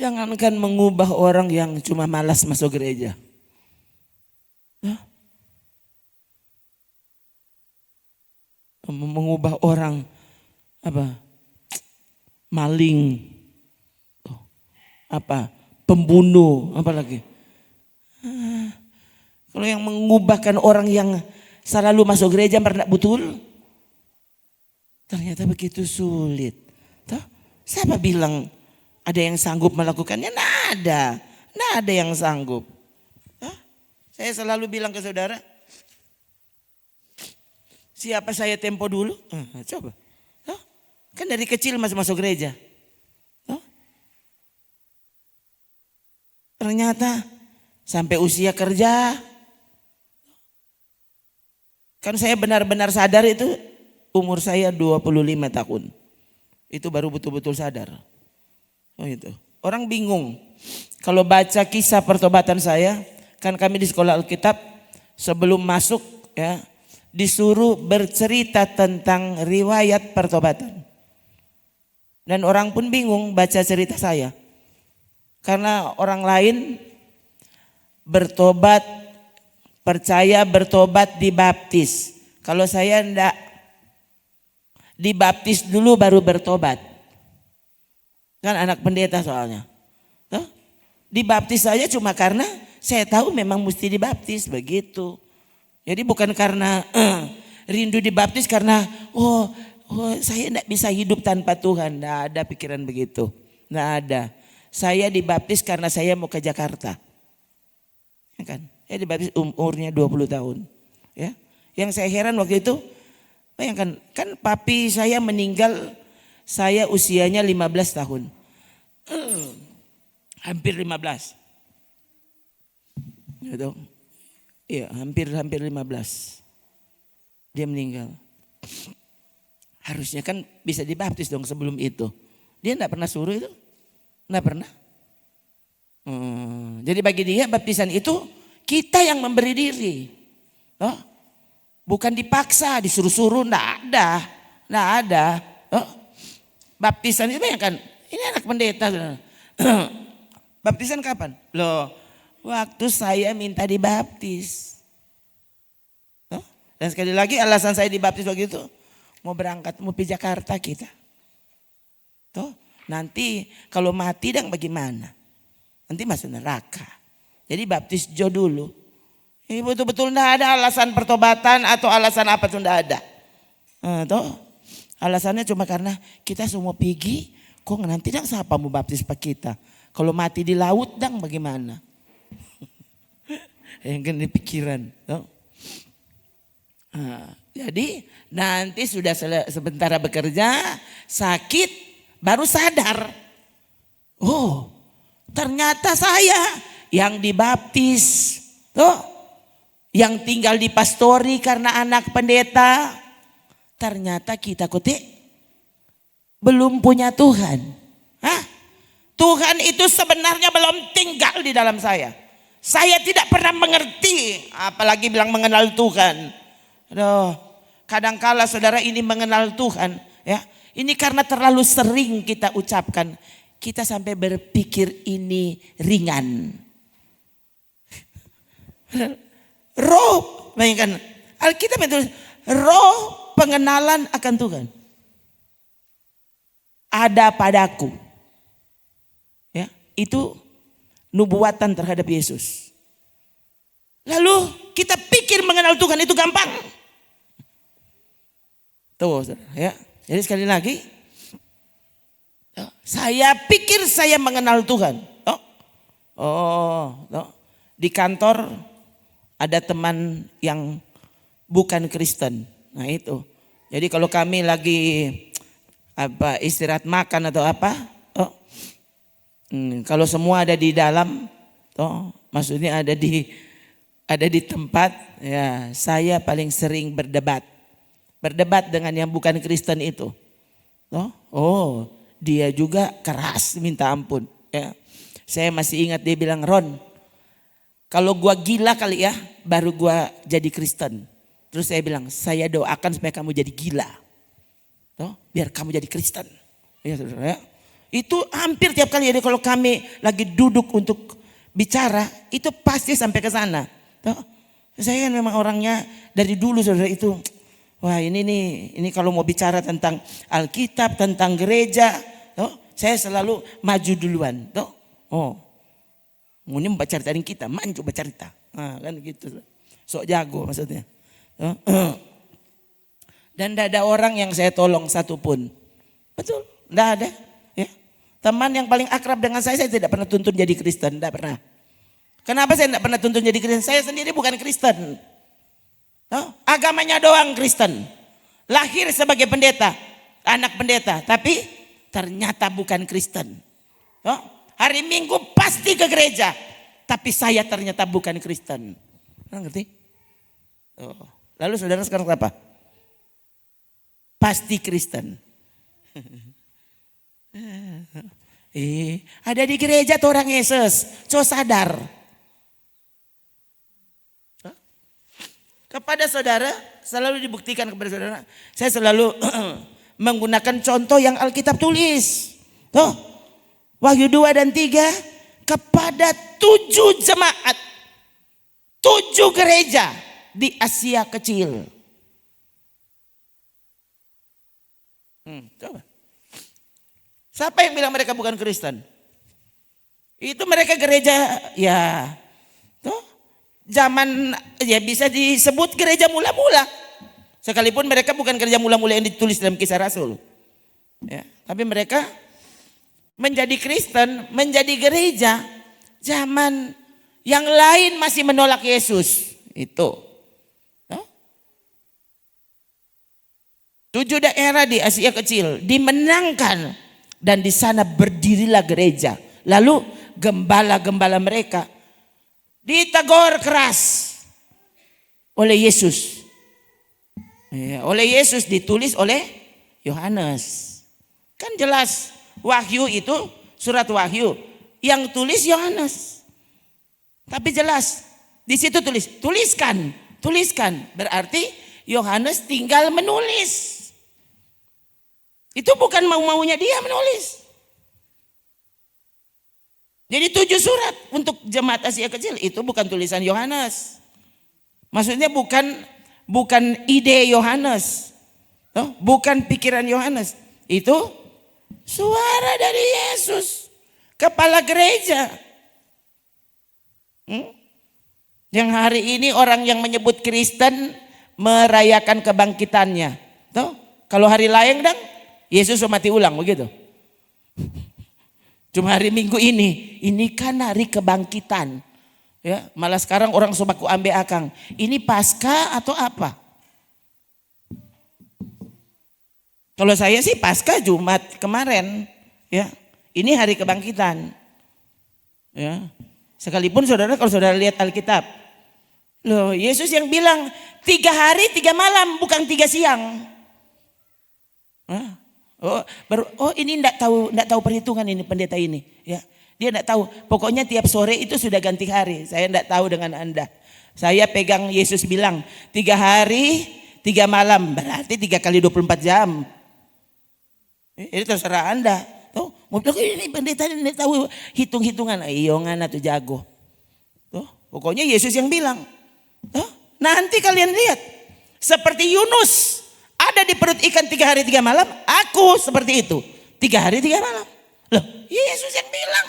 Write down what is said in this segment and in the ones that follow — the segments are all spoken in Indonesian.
Jangankan mengubah orang yang cuma malas masuk gereja. Mengubah orang maling, pembunuh, apalagi. Kalau yang mengubahkan orang yang selalu masuk gereja pernah betul, ternyata begitu sulit. Siapa bilang ada yang sanggup melakukannya? Nggak ada yang sanggup. Saya selalu bilang ke saudara, siapa saya tempo dulu? Coba. Kan dari kecil masuk gereja. Ternyata sampai usia kerja. Kan saya benar-benar sadar itu umur saya 25 tahun. Itu baru betul-betul sadar. Itu. Orang bingung. Kalau baca kisah pertobatan saya, kan kami di sekolah Alkitab sebelum masuk ya disuruh bercerita tentang riwayat pertobatan. Dan orang pun bingung baca cerita saya. Karena orang lain bertobat, percaya bertobat dibaptis. Kalau saya enggak, dibaptis dulu baru bertobat. Kan anak pendeta soalnya. Dibaptis saja cuma karena saya tahu memang mesti dibaptis begitu. Jadi bukan karena rindu dibaptis karena saya enggak bisa hidup tanpa Tuhan. Enggak ada pikiran begitu. Enggak ada. Saya dibaptis karena saya mau ke Jakarta. Ya kan? Saya dibaptis umurnya 20 tahun. Ya. Yang saya heran waktu itu, bayangkan kan papi saya meninggal saya usianya 15 tahun. Hampir 15. Gitu. Iya, hampir 15. Dia meninggal. Harusnya kan bisa dibaptis dong sebelum itu. Dia enggak pernah suruh itu. Enggak pernah. Jadi bagi dia baptisan itu kita yang memberi diri. Bukan dipaksa, disuruh-suruh, enggak ada. Baptisan itu kan, ini anak pendeta. Baptisan kapan? Loh, waktu saya minta dibaptis. Dan sekali lagi alasan saya dibaptis waktu itu, mau berangkat, mau pergi Jakarta kita. Nanti kalau mati dan bagaimana? Nanti masuk neraka. Jadi baptis Jo dulu. Ini betul-betul enggak ada alasan pertobatan atau alasan apa tuh enggak ada. Alasannya cuma karena kita semua pergi, kok nanti dang siapa mau baptis pak kita? Kalau mati di laut dang bagaimana? Yang kan di pikiran. Jadi nanti sudah sebentar bekerja, sakit, baru sadar. Oh, ternyata saya yang dibaptis. Yang tinggal di pastori karena anak pendeta. Ternyata kita belum punya Tuhan. Tuhan itu sebenarnya belum tinggal di dalam saya. Saya tidak pernah mengerti, apalagi bilang mengenal Tuhan. Kadangkala saudara ini mengenal Tuhan, ya. Ini karena terlalu sering kita ucapkan, kita sampai berpikir ini ringan. Roh, bayangkan Alkitab itu roh pengenalan akan Tuhan ada padaku. Ya, itu nubuatan terhadap Yesus. Lalu kita pikir mengenal Tuhan itu gampang. Tuh, ya. Jadi sekali lagi, saya pikir saya mengenal Tuhan. Di kantor ada teman yang bukan Kristen. Nah itu. Jadi kalau kami lagi istirahat makan atau apa, kalau semua ada di dalam, maksudnya ada di tempat, ya saya paling sering berdebat dengan yang bukan Kristen itu. Dia juga keras minta ampun. Ya. Saya masih ingat dia bilang, Ron, kalau gua gila kali ya, baru gua jadi Kristen. Terus saya bilang, saya doakan supaya kamu jadi gila. Biar kamu jadi Kristen. Ya, saudara, ya. Itu hampir tiap kali. Jadi kalau kami lagi duduk untuk bicara, itu pasti sampai ke sana. Toh, saya kan memang orangnya dari dulu saudara itu. Wah ini kalau mau bicara tentang Alkitab, tentang gereja, toh, saya selalu maju duluan. Toh, ini baca cerita kita, manju baca cerita. Nah, kan gitu. Sok jago maksudnya. Dan tidak ada orang yang saya tolong satupun. Betul, tidak ada. Ya. Teman yang paling akrab dengan saya tidak pernah tuntun jadi Kristen, tidak pernah. Kenapa saya tidak pernah tuntun jadi Kristen? Saya sendiri bukan Kristen. Agamanya doang Kristen. Lahir sebagai pendeta, anak pendeta, tapi ternyata bukan Kristen. Hari Minggu pasti ke gereja, tapi saya ternyata bukan Kristen. Ngerti? Lalu saudara sekarang apa? Pasti Kristen. Ada di gereja tuh orang Yesus, sadar. Kepada saudara, selalu dibuktikan kepada saudara. Saya selalu menggunakan contoh yang Alkitab tulis. Wahyu 2 dan 3, kepada 7 jemaat, 7 gereja di Asia Kecil. Coba. Siapa yang bilang mereka bukan Kristen? Itu mereka gereja ya. Zaman ya bisa disebut gereja mula-mula. Sekalipun mereka bukan gereja mula-mula yang ditulis dalam Kisah Rasul. Ya, tapi mereka menjadi Kristen, menjadi gereja zaman yang lain masih menolak Yesus. Itu. 7 daerah di Asia Kecil dimenangkan dan di sana berdirilah gereja. Lalu gembala-gembala mereka ditegur keras oleh Yesus. Oleh Yesus ditulis oleh Yohanes. Kan jelas Wahyu itu surat Wahyu yang tulis Yohanes. Tapi jelas di situ tuliskan. Berarti Yohanes tinggal menulis. Itu bukan mau-maunya dia menulis. Jadi 7 surat untuk jemaat Asia Kecil itu bukan tulisan Yohanes. Maksudnya bukan ide Yohanes. Bukan pikiran Yohanes. Itu suara dari Yesus, kepala gereja. Yang hari ini orang yang menyebut Kristen merayakan kebangkitannya. Kalau hari lain Yesus mati ulang begitu. Cuma hari Minggu ini kan hari kebangkitan. Ya, malah sekarang orang sobaku ambe akang. Ini Paskah atau apa? Kalau saya sih Paskah Jumat kemarin, ya. Ini hari kebangkitan. Ya. Sekalipun kalau saudara lihat Alkitab. Loh, Yesus yang bilang 3 hari 3 malam bukan 3 siang. Ini enggak tahu perhitungan ini pendeta ini, ya. Dia enggak tahu. Pokoknya tiap sore itu sudah ganti hari. Saya enggak tahu dengan Anda. Saya pegang Yesus bilang 3 hari 3 malam berarti 3 kali 24 jam. Ini terserah Anda. Mau bilang ini pendeta ini tahu hitung-hitungan. Iyongan atau jago. Pokoknya Yesus yang bilang. Nanti kalian lihat seperti Yunus ada di perut ikan 3 hari 3 malam, aku seperti itu 3 hari 3 malam. Loh, Yesus yang bilang.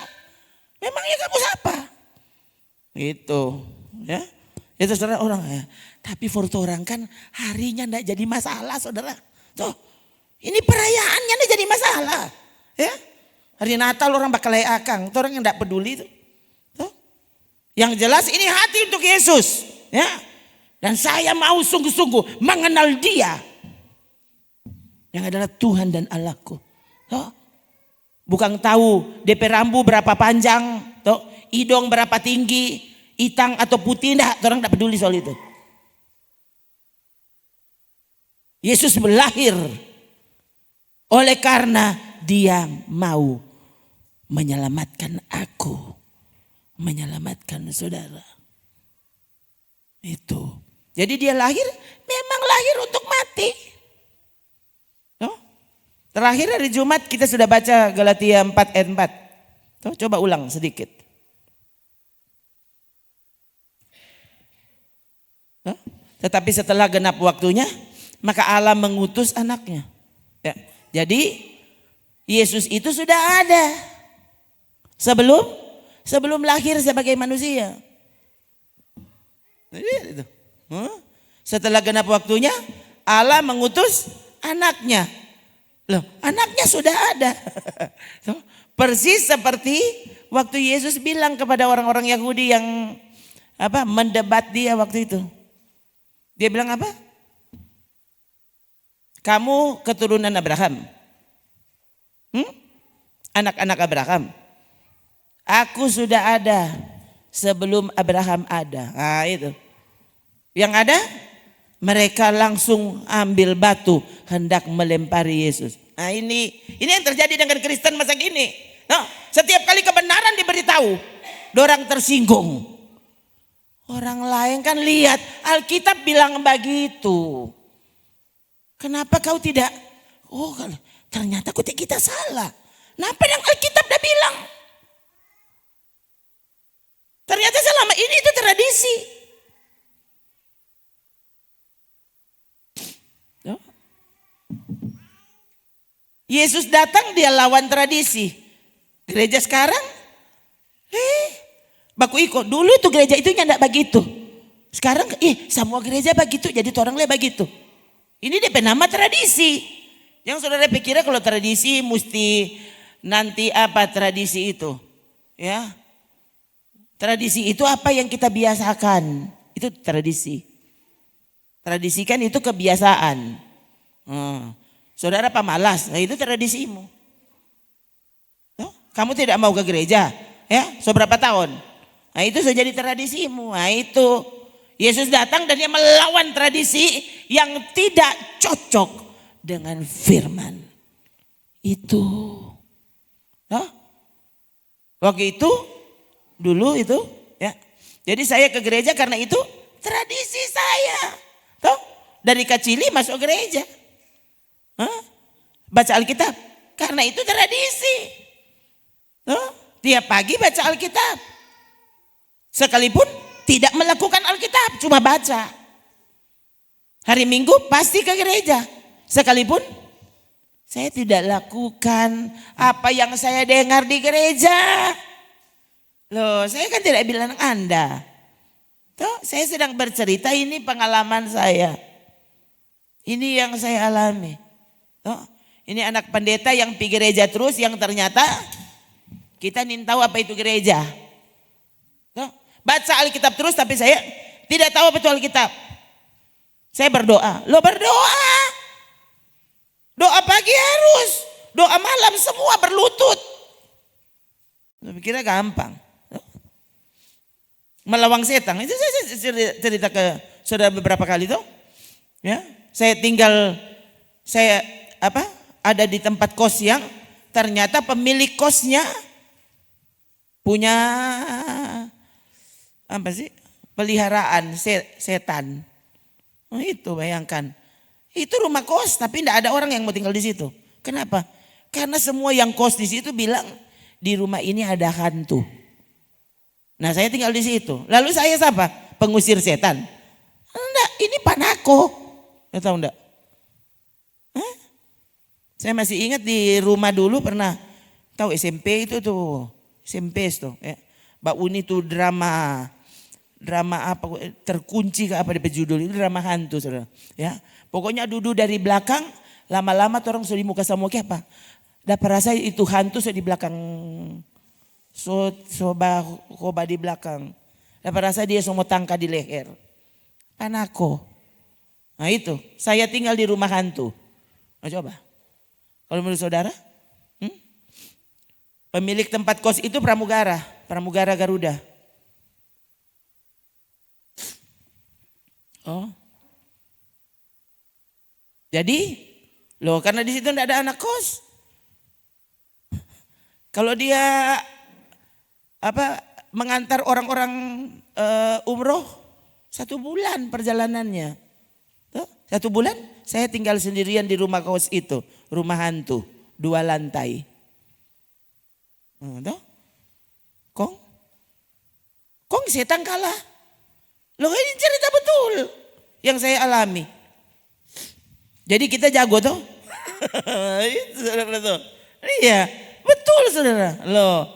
Memangnya kamu siapa? Itu, ya. Itu saudara orang ya. Tapi for orang kan harinya enggak jadi masalah, saudara. Ini perayaannya enggak jadi masalah, ya. Hari Natal orang bakal akang, orang yang enggak peduli itu. Yang jelas ini hati untuk Yesus, ya. Dan saya mau sungguh-sungguh mengenal Dia yang adalah Tuhan dan Allahku. Bukan tahu DP rambu berapa panjang, hidung berapa tinggi, hitam atau putih, orang enggak peduli soal itu. Yesus melahir oleh karena Dia mau menyelamatkan aku, menyelamatkan saudara. Itu. Jadi Dia lahir, memang lahir untuk mati. Terakhir hari Jumat kita sudah baca Galatia 4 ayat 4. Tuh, coba ulang sedikit. Tuh. Tetapi setelah genap waktunya, maka Allah mengutus anaknya. Ya. Jadi Yesus itu sudah ada sebelum lahir sebagai manusia. Itu. Setelah genap waktunya, Allah mengutus anaknya. Loh, anaknya sudah ada. Persis seperti waktu Yesus bilang kepada orang-orang Yahudi yang mendebat dia waktu itu. Dia bilang apa? Kamu keturunan Abraham. Anak-anak Abraham. Aku sudah ada sebelum Abraham ada. Nah itu. Yang ada, mereka langsung ambil batu hendak melempari Yesus. Nah ini yang terjadi dengan Kristen masa kini. Nah, setiap kali kebenaran diberitahu, dorang tersinggung. Orang lain kan lihat Alkitab bilang begitu. Kenapa kau tidak? Oh, ternyata kita salah. Kenapa yang Alkitab dah bilang? Ternyata selama ini itu tradisi. Yesus datang dia lawan tradisi. Gereja sekarang, baku iko. Dulu itu gereja itu nggak begitu. Sekarang, semua gereja begitu, jadi orang lain begitu. Ini dia nama tradisi. Yang saudara pikirnya kalau tradisi mesti nanti apa tradisi itu, ya? Tradisi itu apa yang kita biasakan, itu tradisi. Tradisi kan itu kebiasaan. Saudara pemalas, nah itu tradisimu. Kamu tidak mau ke gereja, ya? Seberapa tahun? Nah itu sudah jadi tradisimu. Nah itu Yesus datang dan dia melawan tradisi yang tidak cocok dengan firman. Itu. Waktu itu, dulu itu, ya. Jadi saya ke gereja karena itu tradisi saya. Dari kecil masuk gereja. Baca Alkitab karena itu tradisi. Tiap pagi baca Alkitab. Sekalipun tidak melakukan Alkitab, cuma baca. Hari Minggu pasti ke gereja. Sekalipun saya tidak lakukan apa yang saya dengar di gereja. Loh, saya kan tidak bilang Anda. Saya sedang bercerita, ini pengalaman saya. Ini yang saya alami. Ini anak pendeta yang pergi gereja terus, yang ternyata kita ingin tahu apa itu gereja. Baca Alkitab terus tapi saya tidak tahu apa itu Alkitab. Saya berdoa. Lo berdoa. Doa pagi harus. Doa malam semua berlutut. Saya pikirnya gampang. Melawang setan. Itu saya cerita ke saudara beberapa kali tuh. Ya, saya ada di tempat kos yang ternyata pemilik kosnya punya peliharaan setan. Oh, itu bayangkan. Itu rumah kos tapi tidak ada orang yang mau tinggal di situ. Kenapa? Karena semua yang kos di situ bilang di rumah ini ada hantu. Nah, saya tinggal di situ. Lalu saya siapa? Pengusir setan. Enggak, ini panako. Ya tahu enggak? Saya masih ingat di rumah dulu pernah tahu SMP itu tuh, SMP tuh ya. Mbak Uni tuh drama apa terkunci ke apa di judul itu, drama hantu saudara. Ya. Pokoknya duduk dari belakang, lama-lama tuh orang sudah di muka sama apa? Dapat rasa itu hantu sudah di belakang. Koba di belakang. Dapat rasa dia semua tangka di leher. Panako. Nah itu, saya tinggal di rumah hantu. Nah, coba. Kalau menurut saudara, pemilik tempat kos itu pramugara Garuda. Oh, jadi, karena di situ tidak ada anak kos. Kalau dia mengantar orang-orang umroh 1 bulan perjalanannya, 1 bulan saya tinggal sendirian di rumah kos itu. Rumah hantu, 2 lantai. Tuh. Kong setan kalah. Loh ini cerita betul yang saya alami. Jadi kita jago tuh. Itu saudara tuh. Iya betul saudara. Loh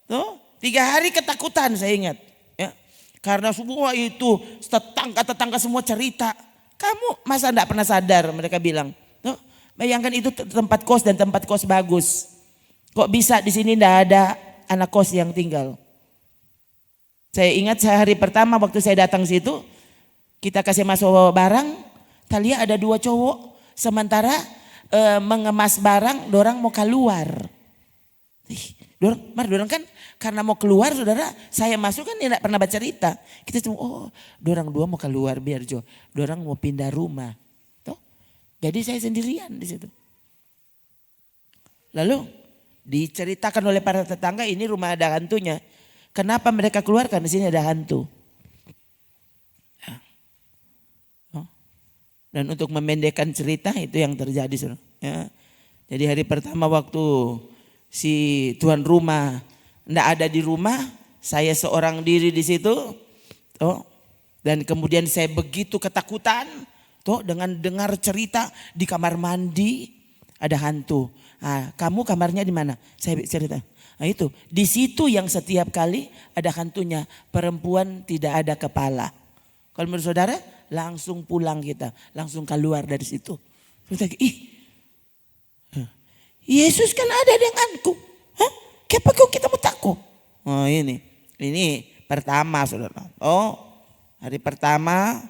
tuh 3 hari ketakutan saya ingat. Ya. Karena semua itu tetangga semua cerita. Kamu masa enggak pernah sadar mereka bilang. Tuh, bayangkan itu tempat kos dan tempat kos bagus. Kok bisa di sini enggak ada anak kos yang tinggal. Saya ingat hari pertama waktu saya datang situ, kita kasih masuk barang, tadi ada 2 cowok, sementara mengemas barang, dorang mau keluar. Dorang kan karena mau keluar saudara, saya masuk kan tidak pernah baca cerita. Kita cuma dorang 2 mau keluar biar dorang mau pindah rumah. Toh? Jadi saya sendirian di situ. Lalu diceritakan oleh para tetangga ini rumah ada hantunya. Kenapa mereka keluar? Karena di sini ada hantu. Dan untuk memendekkan cerita itu yang terjadi. Ya. Jadi hari pertama waktu si tuan rumah tidak ada di rumah, saya seorang diri di situ. Dan kemudian saya begitu ketakutan. Dengan dengar cerita di kamar mandi ada hantu. Kamu kamarnya di mana? Saya cerita. Nah itu, di situ yang setiap kali ada hantunya, perempuan tidak ada kepala. Kalau menurut saudara, langsung pulang kita, langsung keluar dari situ. Yesus kan ada denganku. Kenapa kau kita mau takut? Oh ini pertama saudara. Hari pertama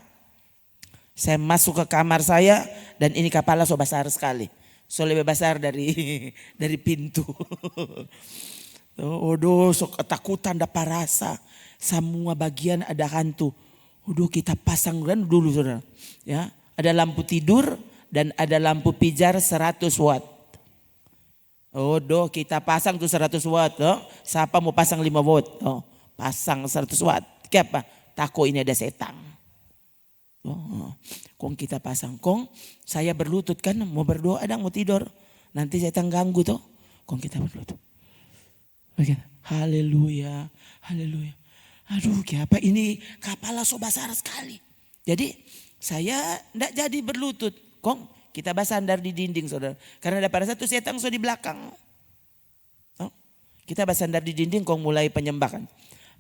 saya masuk ke kamar saya dan ini kepala so besar sekali. So lebih besar dari pintu. Sok ketakutan dapat rasa. Semua bagian ada hantu. Kita pasang kan dulu saudara. Ya, ada lampu tidur dan ada lampu pijar 100 watt. Kita pasang tuh 100 watt. Siapa mau pasang 5 watt? Pasang 100 watt. Kenapa? Takut ini ada setan. Kong kita pasang. Kong saya berlutut kan mau berdoa dan mau tidur. Nanti setan ganggu tuh. Kong kita berlutut. Haleluya. Haleluya. Aduh kenapa ini kepala so besar sekali. Jadi saya enggak jadi berlutut. Kong kita bersandar di dinding saudara. Karena ada pada satu setan so di belakang. Kita bersandar di dinding kong mulai penyembahan.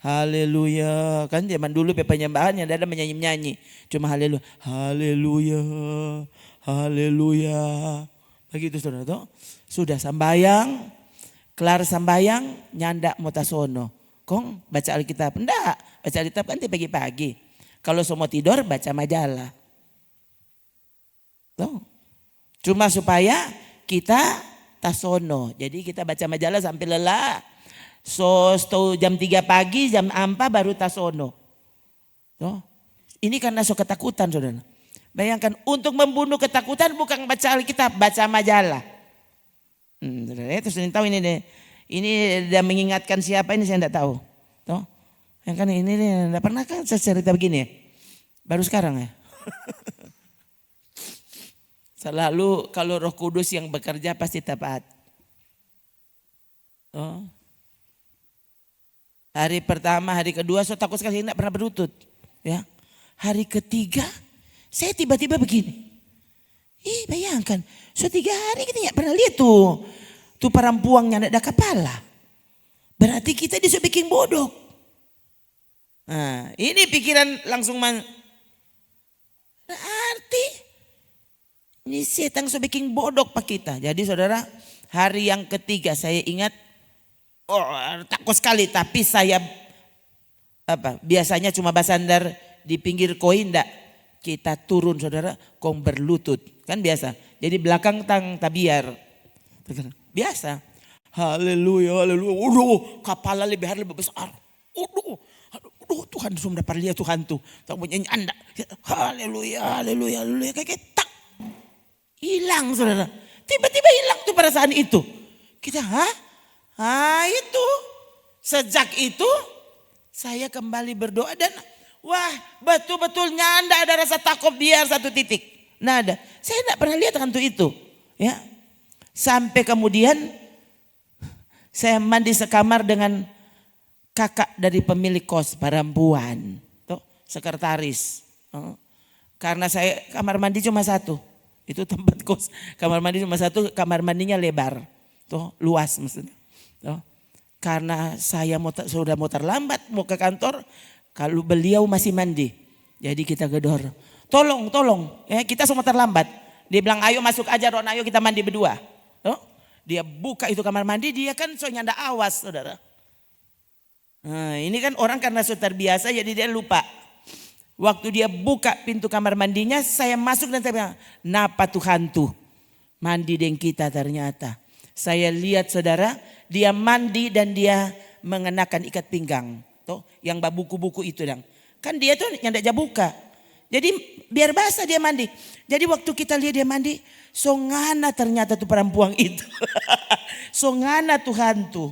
Haleluya. Kan zaman dulu penyembahan yang ada menyanyi-nyanyi. Cuma haleluya. Haleluya. Haleluya. Begitu saudara toh. Sudah sambayang. Kelar sambayang. Nyandak motasono. Kong baca Alkitab. Enggak. Baca Alkitab kan pagi-pagi. Kalau semua tidur baca majalah. Toh. Cuma supaya kita tasono. Jadi kita baca majalah sampai lelah. So jam 3 pagi, jam 4 baru tasono. Ini karena so ketakutan saudara. Bayangkan untuk membunuh ketakutan bukan baca Alkitab, baca majalah. Terus ini tahu ini deh. Ini dia mengingatkan siapa ini saya tidak tahu. Yang kan ini tidak pernah kan saya cerita begini ya. Baru sekarang ya. Selalu kalau Roh Kudus yang bekerja pasti tepat. Hari pertama, hari kedua saya takut sekali tidak pernah berlutut. Ya. Hari ketiga saya tiba-tiba begini. Bayangkan, so 3 hari kita tidak pernah lihat tuh perempuannya tidak ada kepala. Berarti kita disuruh bikin bodoh. Nah, ini pikiran langsung berarti ini setan so bikin bodoh pak kita. Jadi saudara, hari yang ketiga saya ingat takut sekali, tapi saya biasanya cuma bersandar di pinggir koin enggak. Kita turun saudara, kong berlutut. Kan biasa. Jadi belakang tang tabiar. Biasa. Haleluya, haleluya. Kepala lebih besar. Tuhan sudah dapat lihat Tuhan tuh. Tak mau nyanyi anda. Haleluya, haleluya, haleluya. Kayak tak. Hilang saudara. Tiba-tiba hilang tuh perasaan itu. Kita itu. Sejak itu saya kembali berdoa dan wah betul-betul nyanda ada rasa takut biar 1 titik. Nada. Saya tidak pernah lihat hantu itu. Ya. Sampai kemudian saya mandi sekamar dengan kakak dari pemilik kos, perempuan. Tuh, sekretaris. Karena saya kamar mandi cuma satu. Itu tempat kos. Kamar mandi cuma satu, kamar mandinya lebar. Tuh, luas maksudnya. Tuh. Karena saya sudah mau terlambat mau ke kantor, kalau beliau masih mandi. Jadi kita gedor. Tolong. Ya, kita semua terlambat. Dia bilang ayo masuk aja Ron, ayo kita mandi berdua. Tuh. Dia buka itu kamar mandi, dia kan soalnya ndak awas saudara. Nah, ini kan orang karena sudah terbiasa jadi dia lupa. Waktu dia buka pintu kamar mandinya, saya masuk dan saya bilang, napa tuh hantu? Mandi dengan kita ternyata. Saya lihat saudara, dia mandi dan dia mengenakan ikat pinggang. Tuh, yang buku-buku itu dong. Kan dia tuh yang tidak buka. Jadi biar basah dia mandi. Jadi waktu kita lihat dia mandi, songana ternyata tuh perempuan itu. Songana tuh hantu.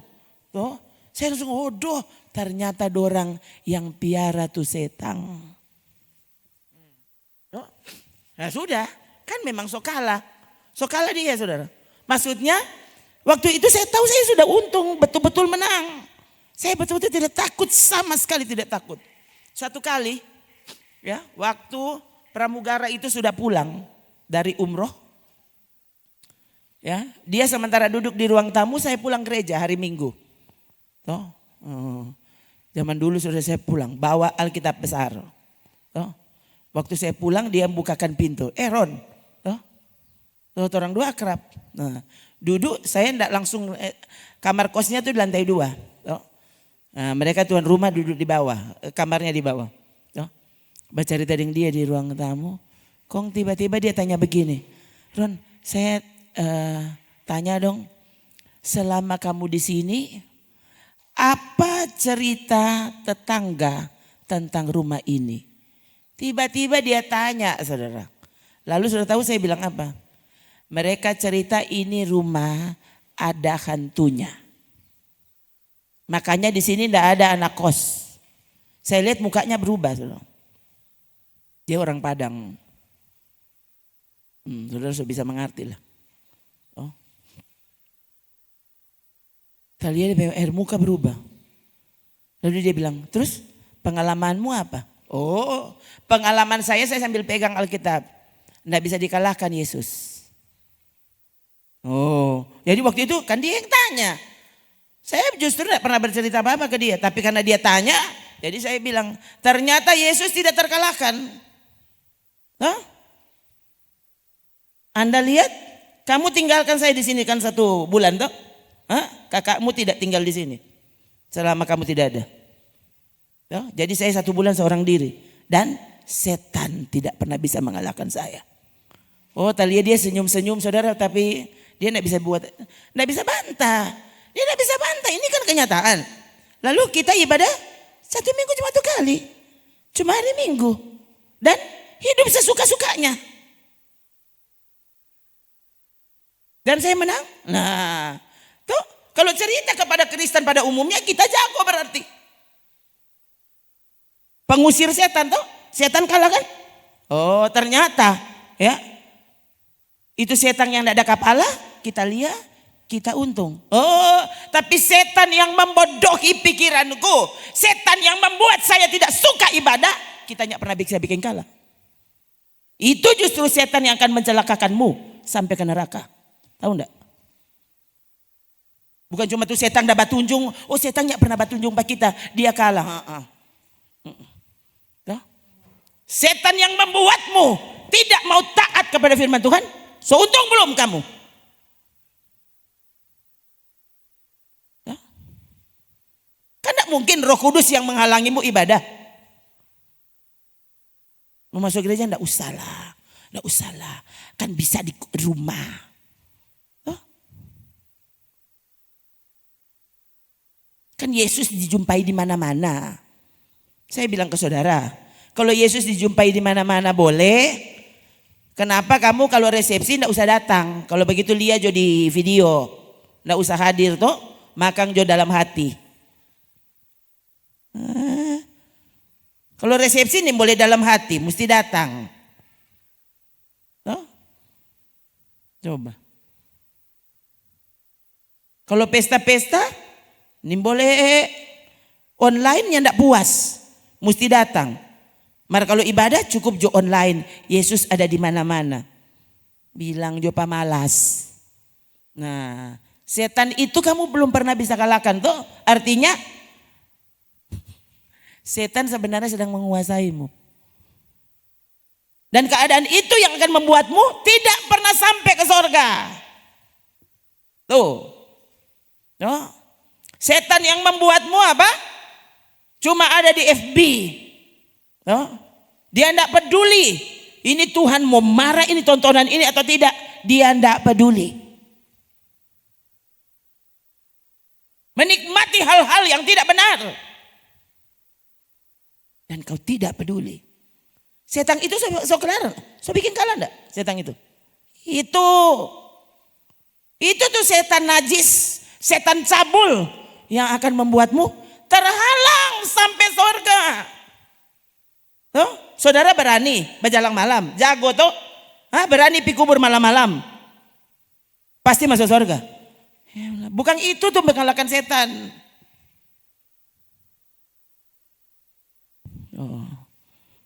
Tuh, saya langsung odoh, ternyata dorang yang piara tuh setan. Tuh. Nah sudah, kan memang sokala. Sokala dia saudara. Maksudnya waktu itu saya tahu saya sudah untung, betul-betul menang. Saya betul-betul tidak takut, sama sekali tidak takut. Satu kali, ya, waktu pramugara itu sudah pulang dari umroh, ya, dia sementara duduk di ruang tamu, saya pulang gereja hari Minggu. Toh, zaman dulu sudah saya pulang, bawa Alkitab besar. Toh, waktu saya pulang dia bukakan pintu, Ron, toh, orang dua akrab. Nah, duduk, saya tidak langsung, kamar kosnya tuh di lantai 2. Nah, mereka tuan rumah duduk di bawah, kamarnya di bawah. Bercerita dengan dia di ruang tamu. Kong tiba-tiba dia tanya begini, Ron, saya tanya dong, selama kamu di sini, apa cerita tetangga tentang rumah ini? Tiba-tiba dia tanya, saudara. Lalu sudah tahu saya bilang apa? Mereka cerita ini rumah ada hantunya. Makanya di sini tidak ada anak kos. Saya lihat mukanya berubah, saudara. Dia orang Padang. Saudara sudah bisa mengerti lah. Oh. Kalian air muka berubah. Lalu dia bilang, terus pengalamanmu apa? Oh, pengalaman saya sambil pegang Alkitab. Tidak bisa dikalahkan Yesus. Oh, jadi waktu itu kan dia yang tanya. Saya justru tidak pernah bercerita apa-apa ke dia. Tapi karena dia tanya, jadi saya bilang, ternyata Yesus tidak terkalahkan. Hah? Anda lihat, kamu tinggalkan saya di sini kan 1 bulan toh? Hah? Kakakmu tidak tinggal di sini selama kamu tidak ada. Toh? Jadi saya 1 bulan seorang diri. Dan setan tidak pernah bisa mengalahkan saya. Oh, tadi dia senyum-senyum saudara, tapi dia tidak bisa tidak bisa bantah. Dia tidak bisa bantah, ini kan kenyataan. Lalu kita ibadah 1 minggu cuma 1 kali. Cuma hari Minggu. Dan hidup sesuka-sukanya. Dan saya menang. Nah, tuh kalau cerita kepada Kristen pada umumnya kita jago berarti. Pengusir setan tuh, setan kalah kan? Oh, ternyata ya. Itu setan yang tidak ada kepala, kita lihat. Kita untung. Oh, tapi setan yang membodohi pikiranku, setan yang membuat saya tidak suka ibadah, kita tidak pernah bisa bikin kalah. Itu justru setan yang akan mencelakakanmu sampai ke neraka. Tahu enggak? Bukan cuma tuh setan dapat tunjung, oh setan tidak pernah bertunjung pada kita, dia kalah. Setan yang membuatmu tidak mau taat kepada firman Tuhan, so untung belum kamu? Kan tidak mungkin Roh Kudus yang menghalangimu ibadah. Mau masuk gereja tidak usah lah. Tidak usah lah. Kan bisa di rumah. Kan Yesus dijumpai di mana-mana. Saya bilang ke saudara, kalau Yesus dijumpai di mana-mana boleh. Kenapa kamu kalau resepsi tidak usah datang? Kalau begitu lihat jo di video. Tidak usah hadir toh. Makang jo dalam hati. Kalau resepsi ini boleh dalam hati, mesti datang. Coba. Kalau pesta-pesta, ini boleh online yang tidak puas. Mesti datang. Maka kalau ibadah cukup jo online. Yesus ada di mana-mana. Bilang jo pamalas. Nah, setan itu kamu belum pernah bisa kalahkan. Tuh artinya setan sebenarnya sedang menguasaimu. Dan keadaan itu yang akan membuatmu tidak pernah sampai ke sorga. Tuh. No. Setan yang membuatmu apa? Cuma ada di FB. No. Dia tidak peduli. Ini Tuhan mau marah ini tontonan ini atau tidak. Dia tidak peduli. Menikmati hal-hal yang tidak benar. Dan kau tidak peduli. Setan itu so kelar. So bikin kalah enggak setan itu? Itu tuh setan najis. Setan cabul yang akan membuatmu terhalang sampai surga. Tuh, saudara berani berjalan malam, jago tuh, berani pi kubur malam-malam, pasti masuk surga. Bukan itu tuh mengalahkan setan.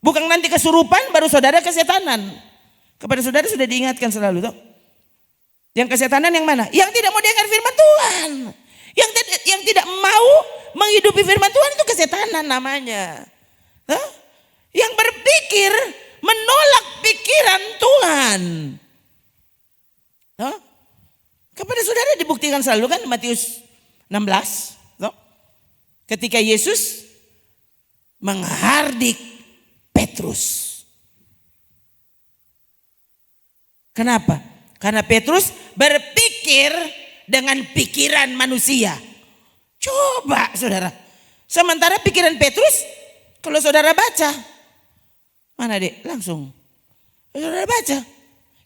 Bukan nanti kesurupan baru saudara kesetanan. Kepada saudara sudah diingatkan selalu tuh. Yang kesetanan yang mana? Yang tidak mau dengar firman Tuhan. Yang tidak mau menghidupi firman Tuhan itu kesetanan namanya. Huh? Yang berpikir menolak pikiran Tuhan. Huh? Kepada saudara dibuktikan selalu kan Matius 16. Huh? Ketika Yesus menghardik Petrus. Kenapa? Karena Petrus berpikir dengan pikiran manusia. Coba saudara. Sementara pikiran Petrus, kalau saudara baca. Mana dek? Langsung. Saudara baca.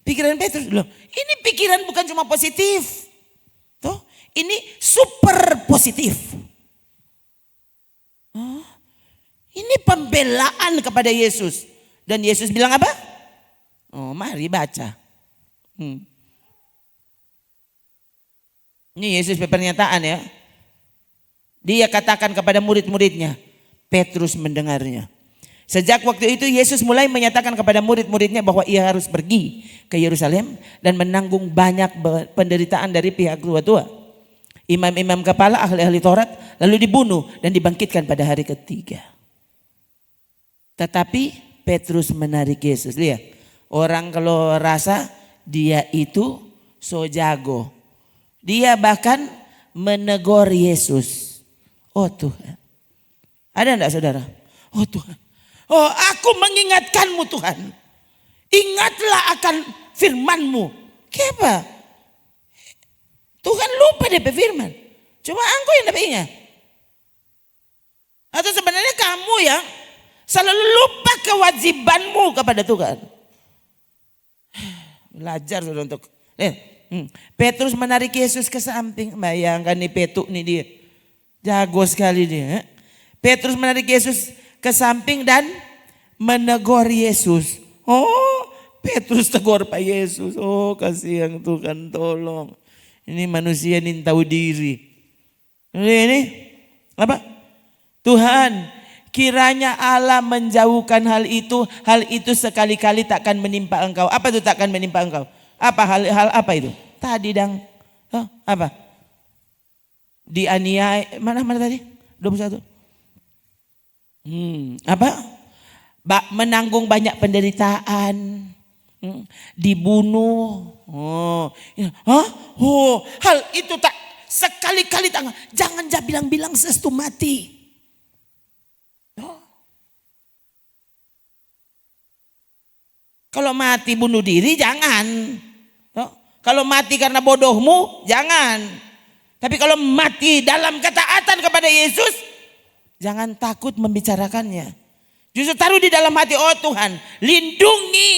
Pikiran Petrus. Loh, ini pikiran bukan cuma positif. Tuh, ini super positif. Oh, ini pembelaan kepada Yesus. Dan Yesus bilang apa? Oh, mari baca. Ini Yesus pernyataan ya. Dia katakan kepada murid-muridnya. Petrus mendengarnya. Sejak waktu itu Yesus mulai menyatakan kepada murid-muridnya bahwa ia harus pergi ke Yerusalem dan menanggung banyak penderitaan dari pihak tua-tua. Imam-imam kepala, ahli-ahli Taurat lalu dibunuh dan dibangkitkan pada hari ketiga. Tetapi Petrus menarik Yesus. Lihat, orang kalau rasa dia itu so jago. Dia bahkan menegur Yesus. Oh Tuhan. Ada enggak saudara? Oh Tuhan. Oh aku mengingatkanmu Tuhan. Ingatlah akan firman-Mu. Kenapa? Tuhan lupa DP firman. Cuma engkau yang dapat ingat. Atau sebenarnya kamu yang selalu lupa kewajibanmu kepada Tuhan. Belajar sudah untuk Petrus menarik Yesus ke samping. Bayangkan nih Petrus nih dia. Jago sekali dia. Petrus menarik Yesus ke samping dan menegur Yesus. Oh, Petrus tegur Pak Yesus. Oh, kasihan Tuhan tolong. Ini manusia ini tahu diri. Ini apa? Tuhan, kiranya Allah menjauhkan hal itu sekali-kali takkan menimpa engkau. Apa itu takkan menimpa engkau? Apa hal apa itu? Tadi dang. Oh, apa? Dianiaya, mana tadi? 21. Apa? Menanggung banyak penderitaan. Dibunuh. Oh, ya. Hal itu tak sekali-kali tak. Jangan bilang-bilang sestu mati. Kalau mati bunuh diri jangan. Kalau mati karena bodohmu jangan. Tapi kalau mati dalam ketaatan kepada Yesus, jangan takut membicarakannya. Justru taruh di dalam hati, oh Tuhan, lindungi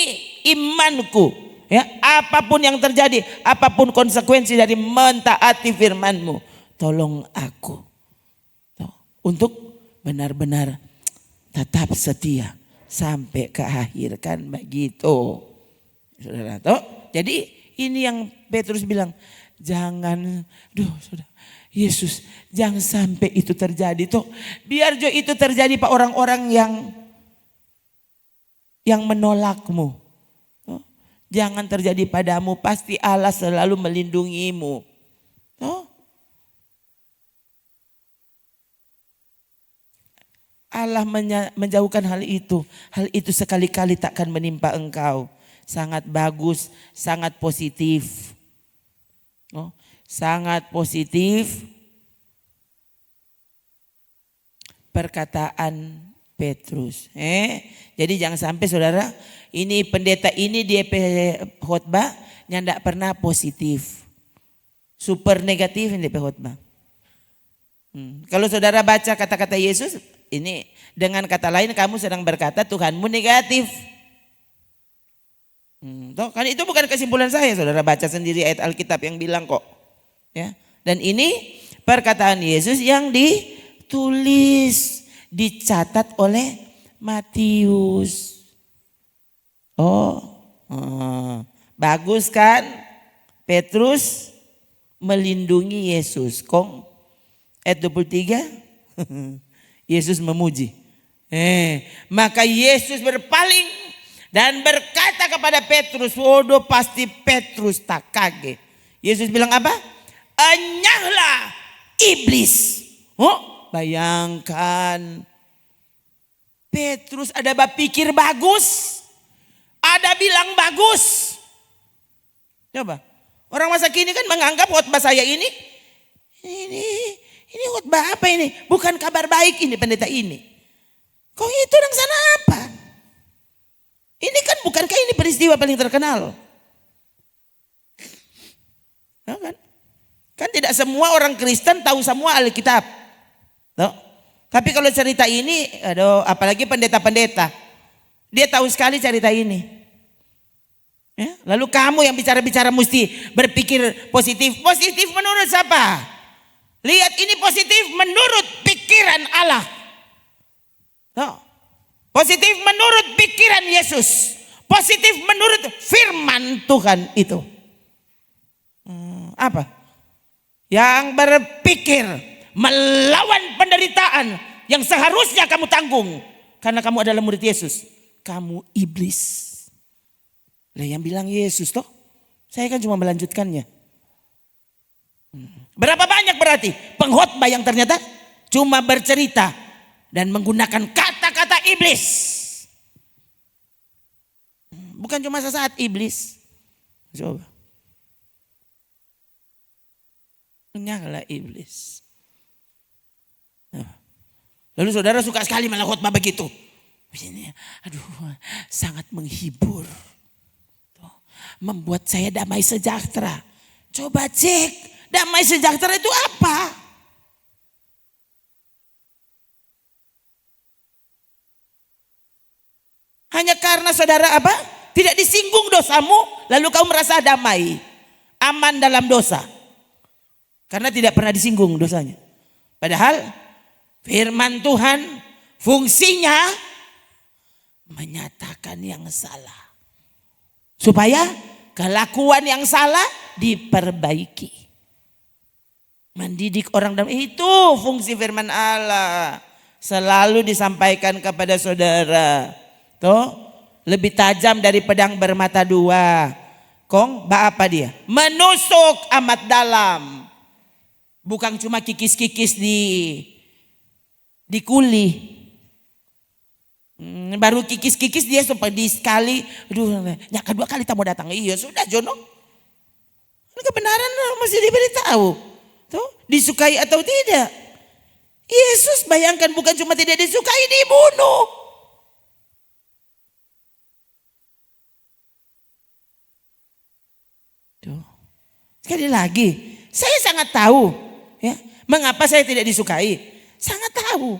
imanku. Ya, apapun yang terjadi, apapun konsekuensi dari mentaati firman-Mu, tolong aku untuk benar-benar tetap setia sampai ke akhir, kan begitu. Saudara, toh? Jadi ini yang Petrus bilang, jangan, sudah. Yesus, jangan sampai itu terjadi toh. Biar jo itu terjadi pak orang-orang yang menolakmu. Toh. Jangan terjadi padamu, pasti Allah selalu melindungimu. Toh. Allah menjauhkan hal itu. Hal itu sekali-kali takkan menimpa engkau. Sangat bagus, sangat positif. Oh, sangat positif perkataan Petrus. Jadi jangan sampai saudara, ini pendeta ini dia khotbah yang tidak pernah positif. Super negatif ini khotbah. Kalau saudara baca kata-kata Yesus, ini dengan kata lain kamu sedang berkata Tuhanmu negatif. Kan itu bukan kesimpulan saya, saudara baca sendiri ayat Alkitab yang bilang kok. Ya. Dan ini perkataan Yesus yang ditulis, dicatat oleh Matius. Bagus kan? Petrus melindungi Yesus. Kong ayat 23 Yesus memuji. Maka Yesus berpaling dan berkata kepada Petrus, waduh pasti Petrus tak kaget. Yesus bilang apa? Enyahlah iblis. Bayangkan. Petrus ada berpikir bagus. Ada bilang bagus. Coba. Orang masa kini kan menganggap khotbah saya ini khotbah apa ini? Bukan kabar baik ini pendeta ini. Kok itu orang sana apa? Ini kan bukankah ini peristiwa paling terkenal? Ya kan? Kan tidak semua orang Kristen tahu semua Alkitab. No? Tapi kalau cerita ini, apalagi pendeta-pendeta, dia tahu sekali cerita ini. Ya? Lalu kamu yang bicara-bicara mesti berpikir positif. Positif menurut siapa? Lihat ini positif menurut pikiran Allah. No? Positif menurut pikiran Yesus. Positif menurut firman Tuhan itu. Apa? Yang berpikir melawan penderitaan yang seharusnya kamu tanggung. Karena kamu adalah murid Yesus. Kamu iblis. Lah yang bilang Yesus toh. Saya kan cuma melanjutkannya. Berapa banyak berarti pengkhotbah yang ternyata cuma bercerita dan menggunakan kata-kata iblis. Bukan cuma sesaat iblis. Coba. Nyala iblis. Lalu saudara suka sekali malah khotbah begitu. Sangat menghibur. Membuat saya damai sejahtera. Coba cek, damai sejahtera itu apa? Hanya karena saudara apa? Tidak disinggung dosamu, lalu kamu merasa damai, aman dalam dosa. Karena tidak pernah disinggung dosanya. Padahal firman Tuhan fungsinya menyatakan yang salah. Supaya kelakuan yang salah diperbaiki. Mendidik orang dalam itu fungsi firman Allah. Selalu disampaikan kepada saudara. Tuh, lebih tajam dari pedang bermata dua. Kong, apa dia? Menusuk amat dalam. Bukan cuma kikis-kikis di kuli. Baru kikis-kikis dia seperti sekali. Ya kedua kali tak mau datang. Iya sudah Jono. Ini kebenaran mesti diberitahu. Tuh, disukai atau tidak. Yesus bayangkan bukan cuma tidak disukai, dibunuh. Sekali lagi, saya sangat tahu ya, mengapa saya tidak disukai. Sangat tahu.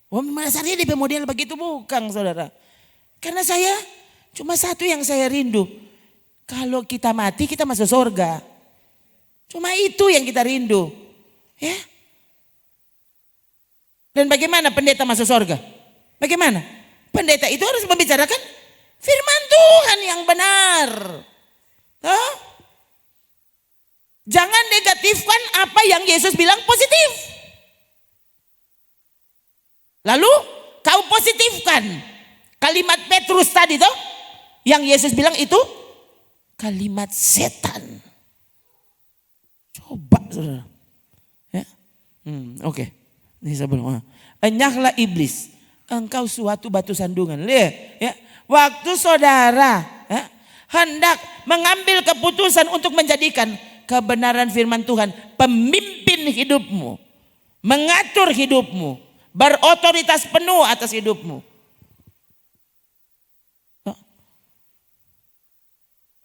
Dasarnya DP model begitu bukan saudara. Karena saya cuma satu yang saya rindu. Kalau kita mati kita masuk surga. Cuma itu yang kita rindu. Ya. Dan bagaimana pendeta masuk surga? Bagaimana? Pendeta itu harus membicarakan firman Tuhan yang benar. Tuh? Jangan negatifkan apa yang Yesus bilang positif. Lalu kau positifkan kalimat Petrus tadi toh, yang Yesus bilang itu kalimat setan. Coba saudara. Ya. Oke. Ini sebelum. Enyahlah iblis, engkau suatu batu sandungan. Lihat, ya. Waktu saudara hendak mengambil keputusan untuk menjadikan kebenaran firman Tuhan pemimpin hidupmu, mengatur hidupmu, berotoritas penuh atas hidupmu.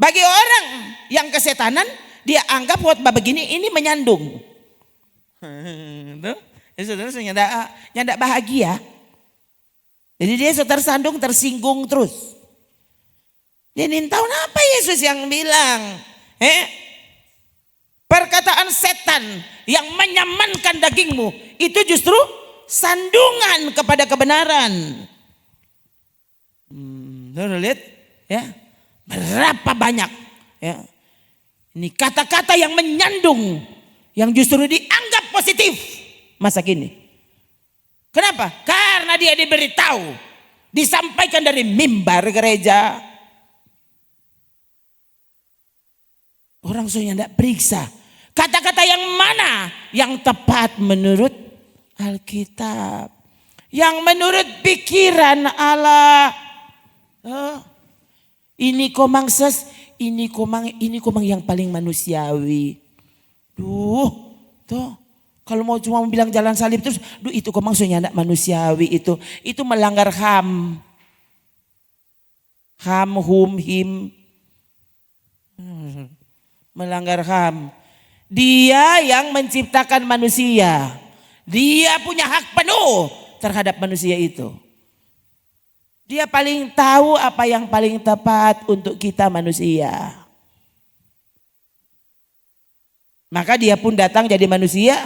Bagi orang yang kesetanan, dia anggap khotbah begini ini menyandung. Saudara nyandak bahagia. Jadi dia tersandung, tersinggung terus. Dia tahu apa Yesus yang bilang? Perkataan setan yang menyamankan dagingmu itu justru sandungan kepada kebenaran. Saudara lihat ya, berapa banyak ya. Ini kata-kata yang menyandung, yang justru dianggap positif masa kini. Kenapa? Karena dia diberitahu, disampaikan dari mimbar gereja. Orang soalnya tidak periksa kata-kata yang mana yang tepat menurut Alkitab, yang menurut pikiran Allah. Ini komang ini komang yang paling manusiawi. Tuh. Kalau mau cuma bilang jalan salib terus, itu kok maksudnya anak manusiawi itu melanggar HAM. Him. Melanggar HAM. Dia yang menciptakan manusia. Dia punya hak penuh terhadap manusia itu. Dia paling tahu apa yang paling tepat untuk kita manusia. Maka dia pun datang jadi manusia.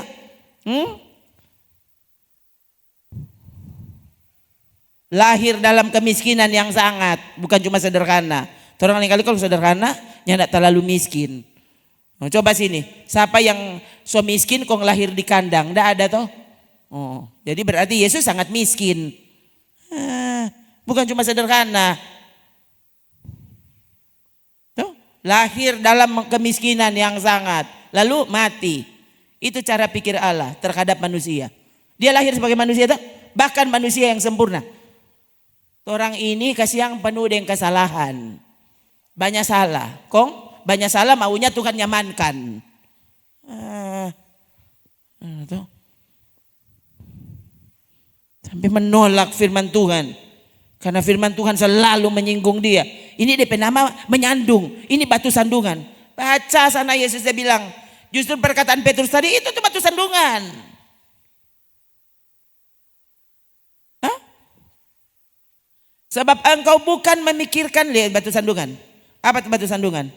Lahir dalam kemiskinan yang sangat, bukan cuma sederhana. Orang lain kali kalau sederhana, nyandak terlalu miskin. Coba sini, siapa yang so miskin kok lahir di kandang? Nggak ada toh. Jadi berarti Yesus sangat miskin. Bukan cuma sederhana. Tuh, lahir dalam kemiskinan yang sangat, lalu mati. Itu cara pikir Allah terhadap manusia. Dia lahir sebagai manusia, bahkan manusia yang sempurna. Orang ini kasih yang penuh dengan kesalahan. Banyak salah. Banyak salah maunya Tuhan nyamankan. Sampai menolak firman Tuhan. Karena firman Tuhan selalu menyinggung dia. Ini DP nama menyandung. Ini batu sandungan. Baca sana Yesus dia bilang. Justru perkataan Petrus tadi itu tuh batu sandungan. Sebab engkau bukan memikirkan, lihat batu sandungan. Apa itu batu sandungan?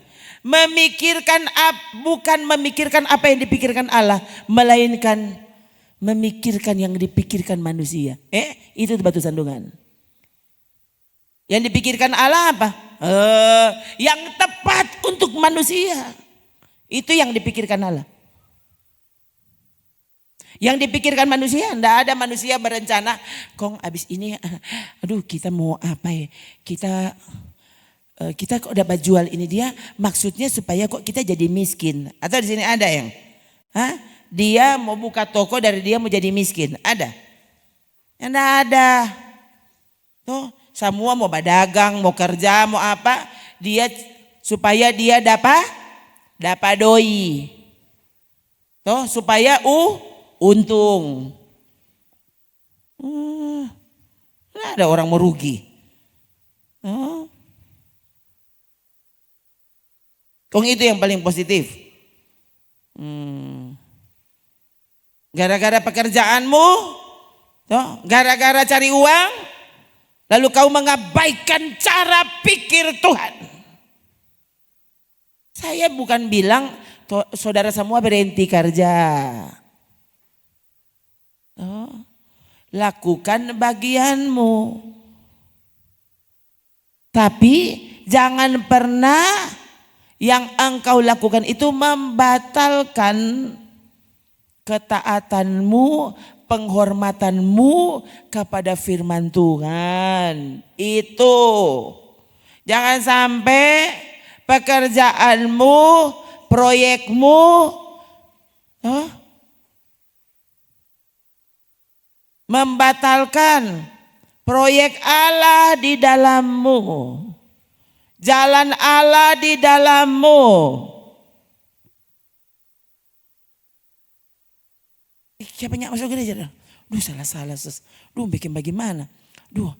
Bukan memikirkan apa yang dipikirkan Allah, melainkan memikirkan yang dipikirkan manusia. Itu batu sandungan. Yang dipikirkan Allah apa? Yang tepat untuk manusia. Itu yang dipikirkan Allah. Yang dipikirkan manusia, enggak ada manusia berencana, abis ini, kita mau apa ya? Kita kok dapat jual ini dia, maksudnya supaya kok kita jadi miskin. Atau di sini ada yang, dia mau buka toko dari dia mau jadi miskin, ada? Enggak ada. Tuh, semua mau berdagang, mau kerja, mau apa? Dia supaya dia dapat doi. Tuh, supaya untung. Nggak ada orang merugi. Itu yang paling positif. Gara-gara pekerjaanmu, gara-gara cari uang, lalu kau mengabaikan cara pikir Tuhan. Saya bukan bilang saudara semua berhenti kerja. Lakukan bagianmu. Tapi jangan pernah yang engkau lakukan itu membatalkan ketaatanmu, penghormatanmu kepada firman Tuhan. Itu. Jangan sampai pekerjaanmu, proyekmu membatalkan proyek Allah di dalammu. Jalan Allah di dalammu. Siapa banyak masuk gereja? Duh salah. Duh bikin bagaimana? Duh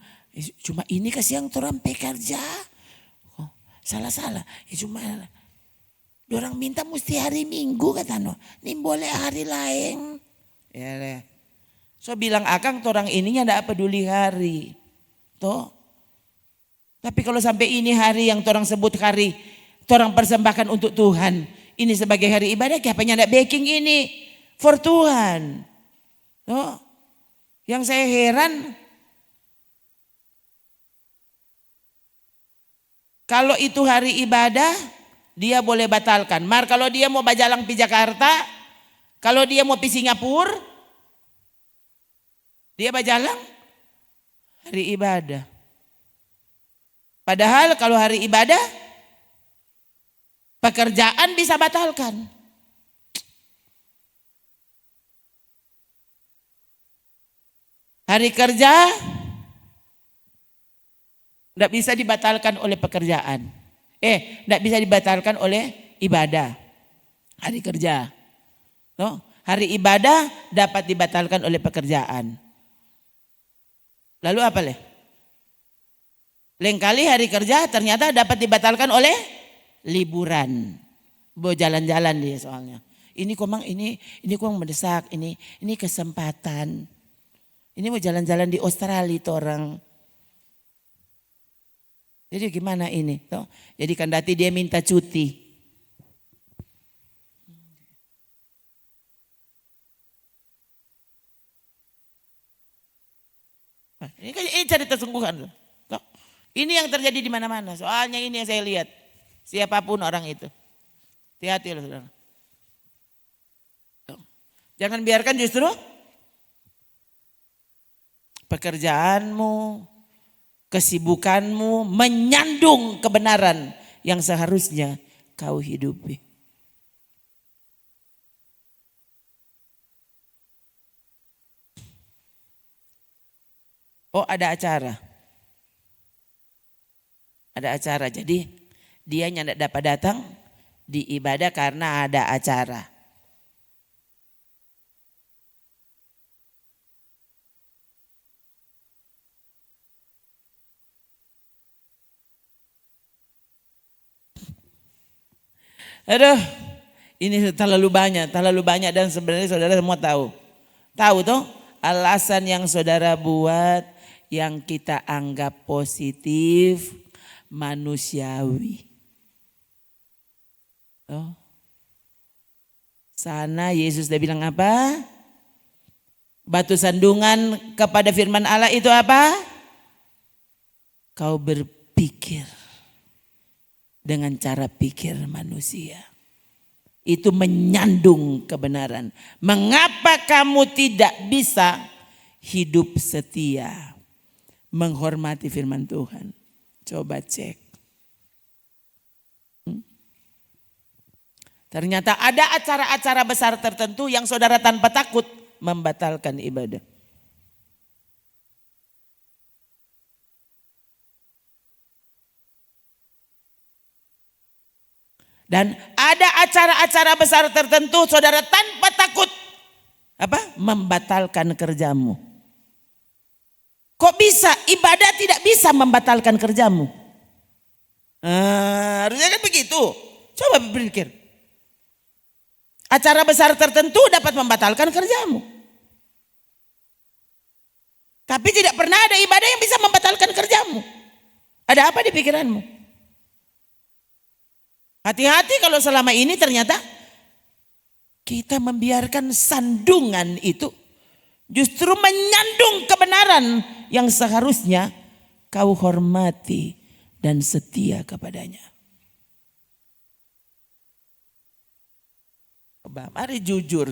cuma ini kasih yang orang pekerja. Oh, salah. Cuma orang minta mesti hari Minggu kata no. Ini boleh hari lain. Ya deh. So bilang akang orang ininya ndak peduli hari. Toh. Tapi kalau sampai ini hari yang orang sebut hari, orang persembahkan untuk Tuhan. Ini sebagai hari ibadah, kenapa ndak backing ini for Tuhan. Toh. Yang saya heran, kalau itu hari ibadah, dia boleh batalkan. Mar kalau dia mau bajalang pi Jakarta, kalau dia mau pi Singapura, dia bajalang hari ibadah. Padahal kalau hari ibadah, pekerjaan bisa batalkan. Hari kerja tidak bisa dibatalkan oleh pekerjaan. Tidak bisa dibatalkan oleh ibadah. Hari kerja. No? Hari ibadah dapat dibatalkan oleh pekerjaan. Lalu apa leh? Lain kali hari kerja ternyata dapat dibatalkan oleh liburan. Mau jalan-jalan dia soalnya. Ini komang ini komang mendesak, ini kesempatan. Ini mau jalan-jalan di Australia itu orang. Jadi gimana ini? Toh? Jadi kendati dia minta cuti. Ini cerita sungguhan. Toh? Ini yang terjadi di mana-mana. Soalnya ini yang saya lihat. Siapapun orang itu. Hati-hati loh saudara. Jangan biarkan justru pekerjaanmu, kesibukanmu menyandung kebenaran yang seharusnya kau hidupi. Oh ada acara. Ada acara jadi dia tidak dapat datang di ibadah karena ada acara. Aduh, ini terlalu banyak dan sebenarnya saudara semua tahu. Tahu toh alasan yang saudara buat yang kita anggap positif, manusiawi. Oh. Sana Yesus dia bilang apa? Batu sandungan kepada firman Allah itu apa? Kau berpikir dengan cara pikir manusia. Itu menyandung kebenaran. Mengapa kamu tidak bisa hidup setia? Menghormati firman Tuhan. Coba cek. Ternyata ada acara-acara besar tertentu yang saudara tanpa takut membatalkan ibadah. Dan ada acara-acara besar tertentu saudara tanpa takut membatalkan kerjamu. Kok bisa? Ibadah tidak bisa membatalkan kerjamu. Harusnya kan begitu. Coba berpikir. Acara besar tertentu dapat membatalkan kerjamu. Tapi tidak pernah ada ibadah yang bisa membatalkan kerjamu. Ada apa di pikiranmu? Hati-hati kalau selama ini ternyata kita membiarkan sandungan itu justru menyandung kebenaran yang seharusnya kau hormati dan setia kepadanya. Coba, mari jujur.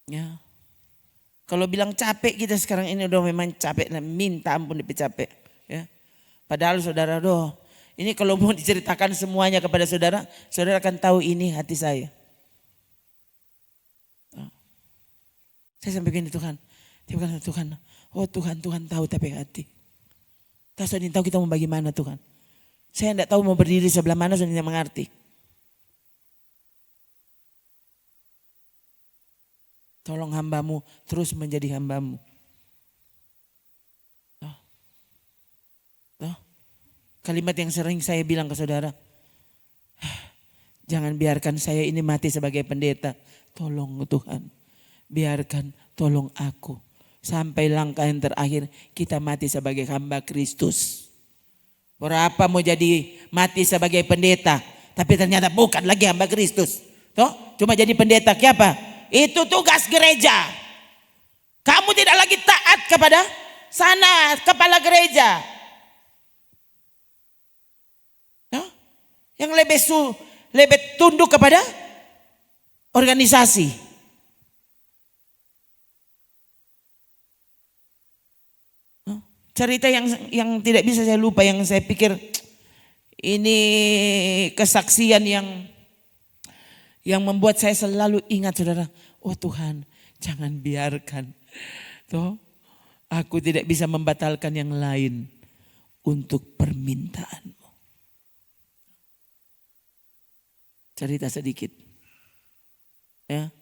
Ya. Kalau bilang capek kita sekarang ini udah memang capek, minta ampun capek. Ya. Padahal saudara ini kalau mau diceritakan semuanya kepada saudara, saudara akan tahu ini hati saya. Saya sampai gini Tuhan, oh Tuhan tahu tapi hati. Saya sudah tahu kita mau bagaimana Tuhan. Saya tidak tahu mau berdiri sebelah mana, saya tidak mengerti. Tolong hambamu terus menjadi hambamu. Kalimat yang sering saya bilang ke saudara. Jangan biarkan saya ini mati sebagai pendeta. Tolong Tuhan. Biarkan, tolong aku. Sampai langkah yang terakhir kita mati sebagai hamba Kristus. Berapa mau jadi mati sebagai pendeta. Tapi ternyata bukan lagi hamba Kristus. Cuma jadi pendeta siapa? Itu tugas gereja. Kamu tidak lagi taat kepada sana kepala gereja. Yang lebih tunduk kepada organisasi. Cerita yang tidak bisa saya lupa, yang saya pikir ini kesaksian yang membuat saya selalu ingat saudara. Oh Tuhan, jangan biarkan aku tidak bisa membatalkan yang lain untuk permintaanmu. Cerita sedikit. Ya.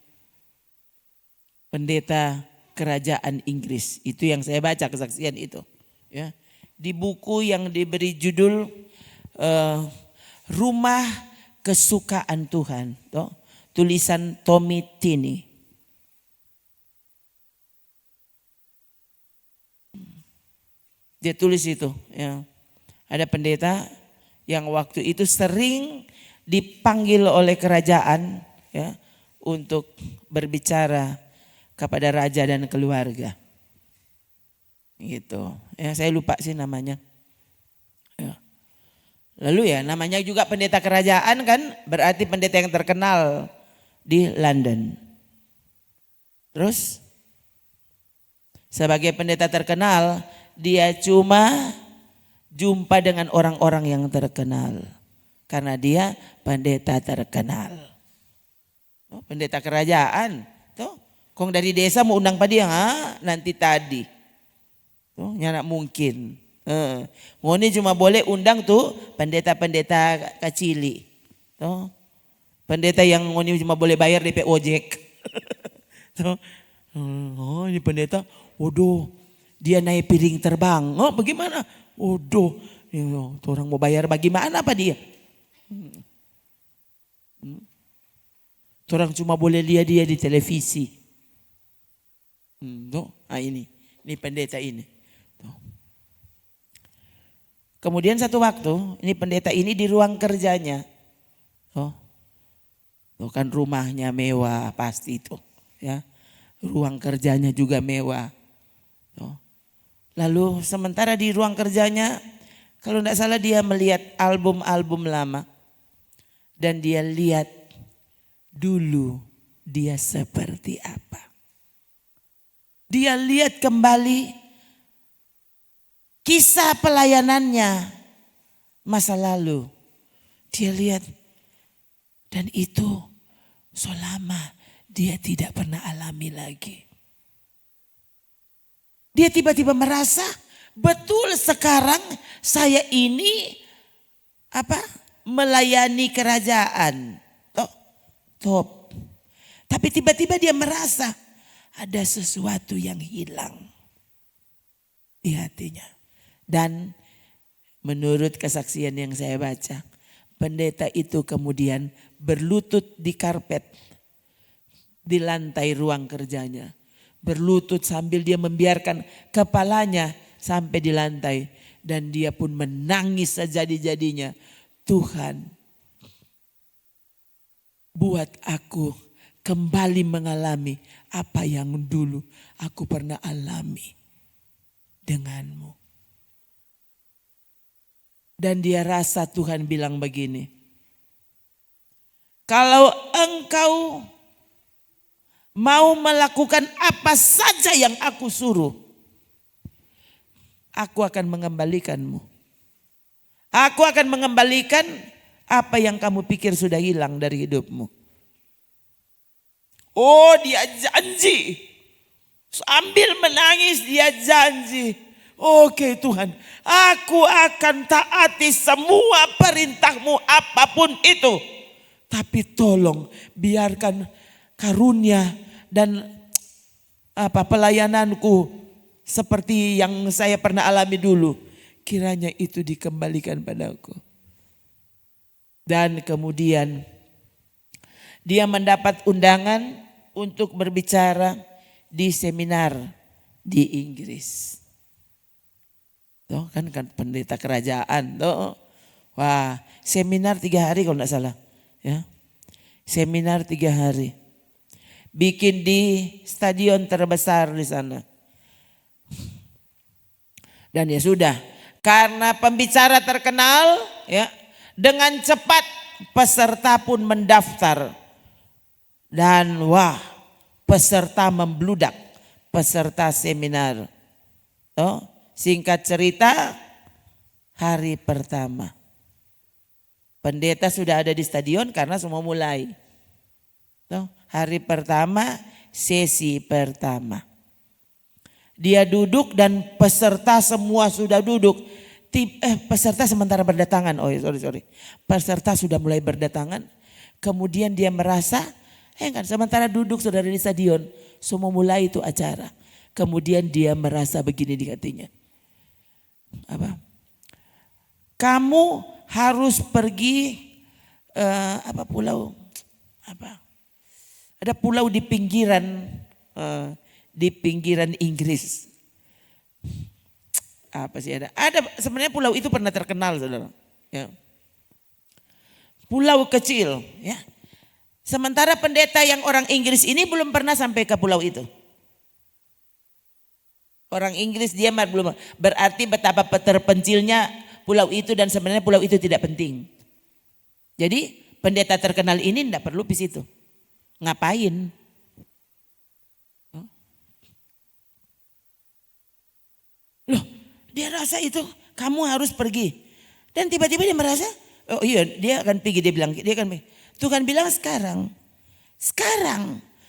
Pendeta kerajaan Inggris, itu yang saya baca kesaksian itu. Ya. Di buku yang diberi judul Rumah Kesukaan Tuhan, tulisan Tommy Tini. Dia tulis itu, ya. Ada pendeta yang waktu itu sering dipanggil oleh kerajaan, ya, untuk berbicara kepada raja dan keluarga. Gitu. Ya, saya lupa sih namanya. Ya. Lalu ya namanya juga pendeta kerajaan kan, berarti pendeta yang terkenal di London. Terus sebagai pendeta terkenal, dia cuma jumpa dengan orang-orang yang terkenal. Karena dia pendeta terkenal. Pendeta kerajaan. Kong dari desa mau undang pada dia, nanti tadi. Nyanak mungkin. Ngoni cuma boleh undang tuh pendeta-pendeta kecili. Pendeta yang ngoni cuma boleh bayar DP ojek. Oh ini pendeta, waduh dia naik piring terbang. Oh bagaimana? Waduh, orang mau bayar bagaimana apa dia? Orang cuma boleh lihat dia di televisi. Ini pendeta ini. Kemudian satu waktu ini pendeta ini di ruang kerjanya. Kan rumahnya mewah pasti itu, ya. Ruang kerjanya juga mewah. Lalu sementara di ruang kerjanya, kalau tidak salah dia melihat album-album lama. Dan dia lihat dulu dia seperti apa. Dia lihat kembali kisah pelayanannya masa lalu. Dia lihat dan itu selama dia tidak pernah alami lagi. Dia tiba-tiba merasa betul sekarang saya ini melayani kerajaan. Top. Tapi tiba-tiba dia merasa ada sesuatu yang hilang di hatinya. Dan menurut kesaksian yang saya baca, pendeta itu kemudian berlutut di karpet di lantai ruang kerjanya. Berlutut sambil dia membiarkan kepalanya sampai di lantai. Dan dia pun menangis sejadi-jadinya. Tuhan, buat aku kembali mengalami apa yang dulu aku pernah alami denganmu. Dan dia rasa Tuhan bilang begini, kalau engkau mau melakukan apa saja yang aku suruh, aku akan mengembalikanmu. Aku akan mengembalikan apa yang kamu pikir sudah hilang dari hidupmu. Oh, dia janji. Sambil menangis dia janji. Oke Tuhan, aku akan taati semua perintahmu apapun itu. Tapi tolong biarkan karunia dan pelayananku seperti yang saya pernah alami dulu. Kiranya itu dikembalikan padaku. Dan kemudian dia mendapat undangan untuk berbicara di seminar di Inggris. Tuh kan pendeta kerajaan tuh. Wah, seminar 3 hari kalau enggak salah. Ya. Seminar 3 hari. Bikin di stadion terbesar di sana. Dan ya sudah, karena pembicara terkenal, ya, dengan cepat peserta pun mendaftar. Dan wah, peserta membludak, peserta seminar. Oh, singkat cerita, hari pertama pendeta sudah ada di stadion karena semua mulai. Oh, hari pertama, sesi pertama. Dia duduk dan peserta semua sudah duduk. Peserta sementara berdatangan. Oh sorry. Peserta sudah mulai berdatangan. Kemudian dia merasa, kan sementara duduk saudara di stadion. Semua mulai itu acara. Kemudian dia merasa begini di hatinya. Apa? Kamu harus pergi pulau? Apa? Ada pulau di pinggiran Inggris. Apa sih ada? Ada sebenarnya pulau itu pernah terkenal saudara. Ya. Pulau kecil. Ya. Sementara pendeta yang orang Inggris ini belum pernah sampai ke pulau itu. Orang Inggris dia belum. Berarti betapa terpencilnya pulau itu dan sebenarnya pulau itu tidak penting. Jadi pendeta terkenal ini tidak perlu di situ. Ngapain? Loh, dia rasa itu kamu harus pergi. Dan tiba-tiba dia merasa, oh iya dia akan pergi, dia akan pergi. Tuhan bilang sekarang.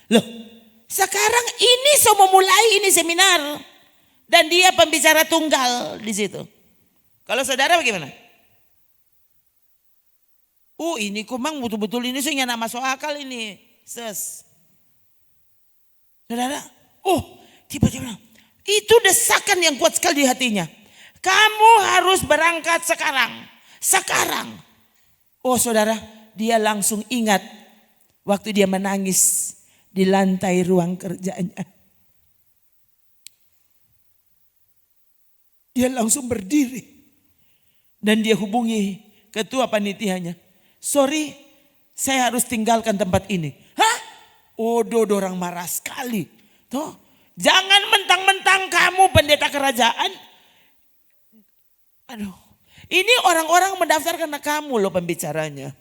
Loh, sekarang ini semua mulai ini seminar. Dan dia pembicara tunggal di situ. Kalau saudara bagaimana? Ini kumang betul-betul ini saya nggak masuk akal ini. Saudara, tiba-tiba itu desakan yang kuat sekali di hatinya. Kamu harus berangkat sekarang. Oh saudara, dia langsung ingat waktu dia menangis di lantai ruang kerjanya. Dia langsung berdiri dan dia hubungi ketua panitianya. Sorry, saya harus tinggalkan tempat ini. Hah? Orang marah sekali. Tuh, jangan mentang-mentang kamu pendeta kerajaan. Aduh, ini orang-orang mendaftar karena kamu loh pembicaranya.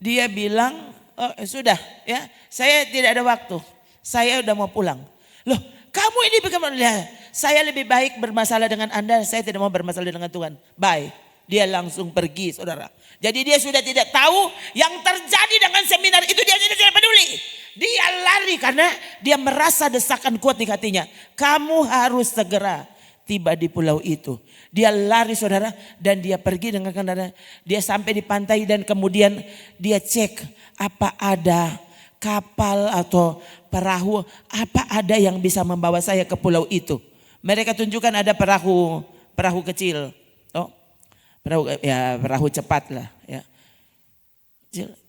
Dia bilang, sudah ya, saya tidak ada waktu. Saya udah mau pulang. Loh, kamu ini bagaimana? Saya lebih baik bermasalah dengan Anda, saya tidak mau bermasalah dengan Tuhan. Bye. Dia langsung pergi saudara. Jadi dia sudah tidak tahu yang terjadi dengan seminar itu, dia tidak peduli. Dia lari karena dia merasa desakan kuat di hatinya. Kamu harus segera tiba di pulau itu. Dia lari saudara dan dia pergi dengan kendaraan. Dia sampai di pantai dan kemudian dia cek apa ada kapal atau perahu, apa ada yang bisa membawa saya ke pulau itu. Mereka tunjukkan ada perahu kecil. Perahu cepat lah ya.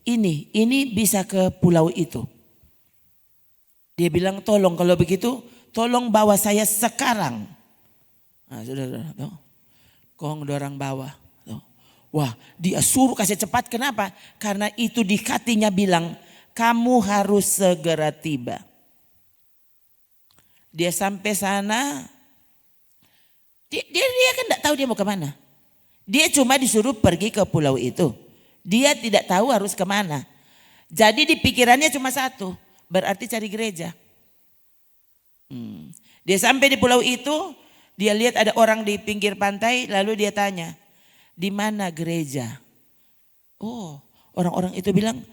Ini bisa ke pulau itu. Dia bilang tolong kalau begitu tolong bawa saya sekarang. Nah, saudara, kong dorang bawa. Wah, dia suruh kasih cepat. Kenapa? Karena itu di hatinya bilang kamu harus segera tiba. Dia sampai sana. Dia kan tidak tahu dia mau kemana. Dia cuma disuruh pergi ke pulau itu. Dia tidak tahu harus kemana. Jadi di pikirannya cuma satu, berarti cari gereja. Dia sampai di pulau itu, dia lihat ada orang di pinggir pantai, lalu dia tanya, di mana gereja? Oh, orang-orang itu bilang,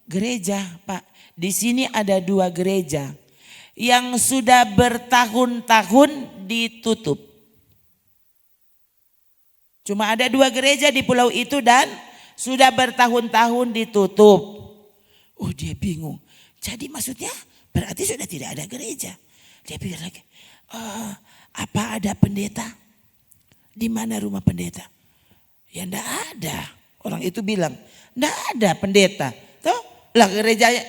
gereja Pak, di sini ada 2 gereja yang sudah bertahun-tahun ditutup. Cuma ada 2 gereja di pulau itu dan sudah bertahun-tahun ditutup. Oh, dia bingung. Jadi maksudnya berarti sudah tidak ada gereja. Dia pikir lagi, apa ada pendeta? Di mana rumah pendeta? Ya enggak ada. Orang itu bilang, enggak ada pendeta. Tuh, lah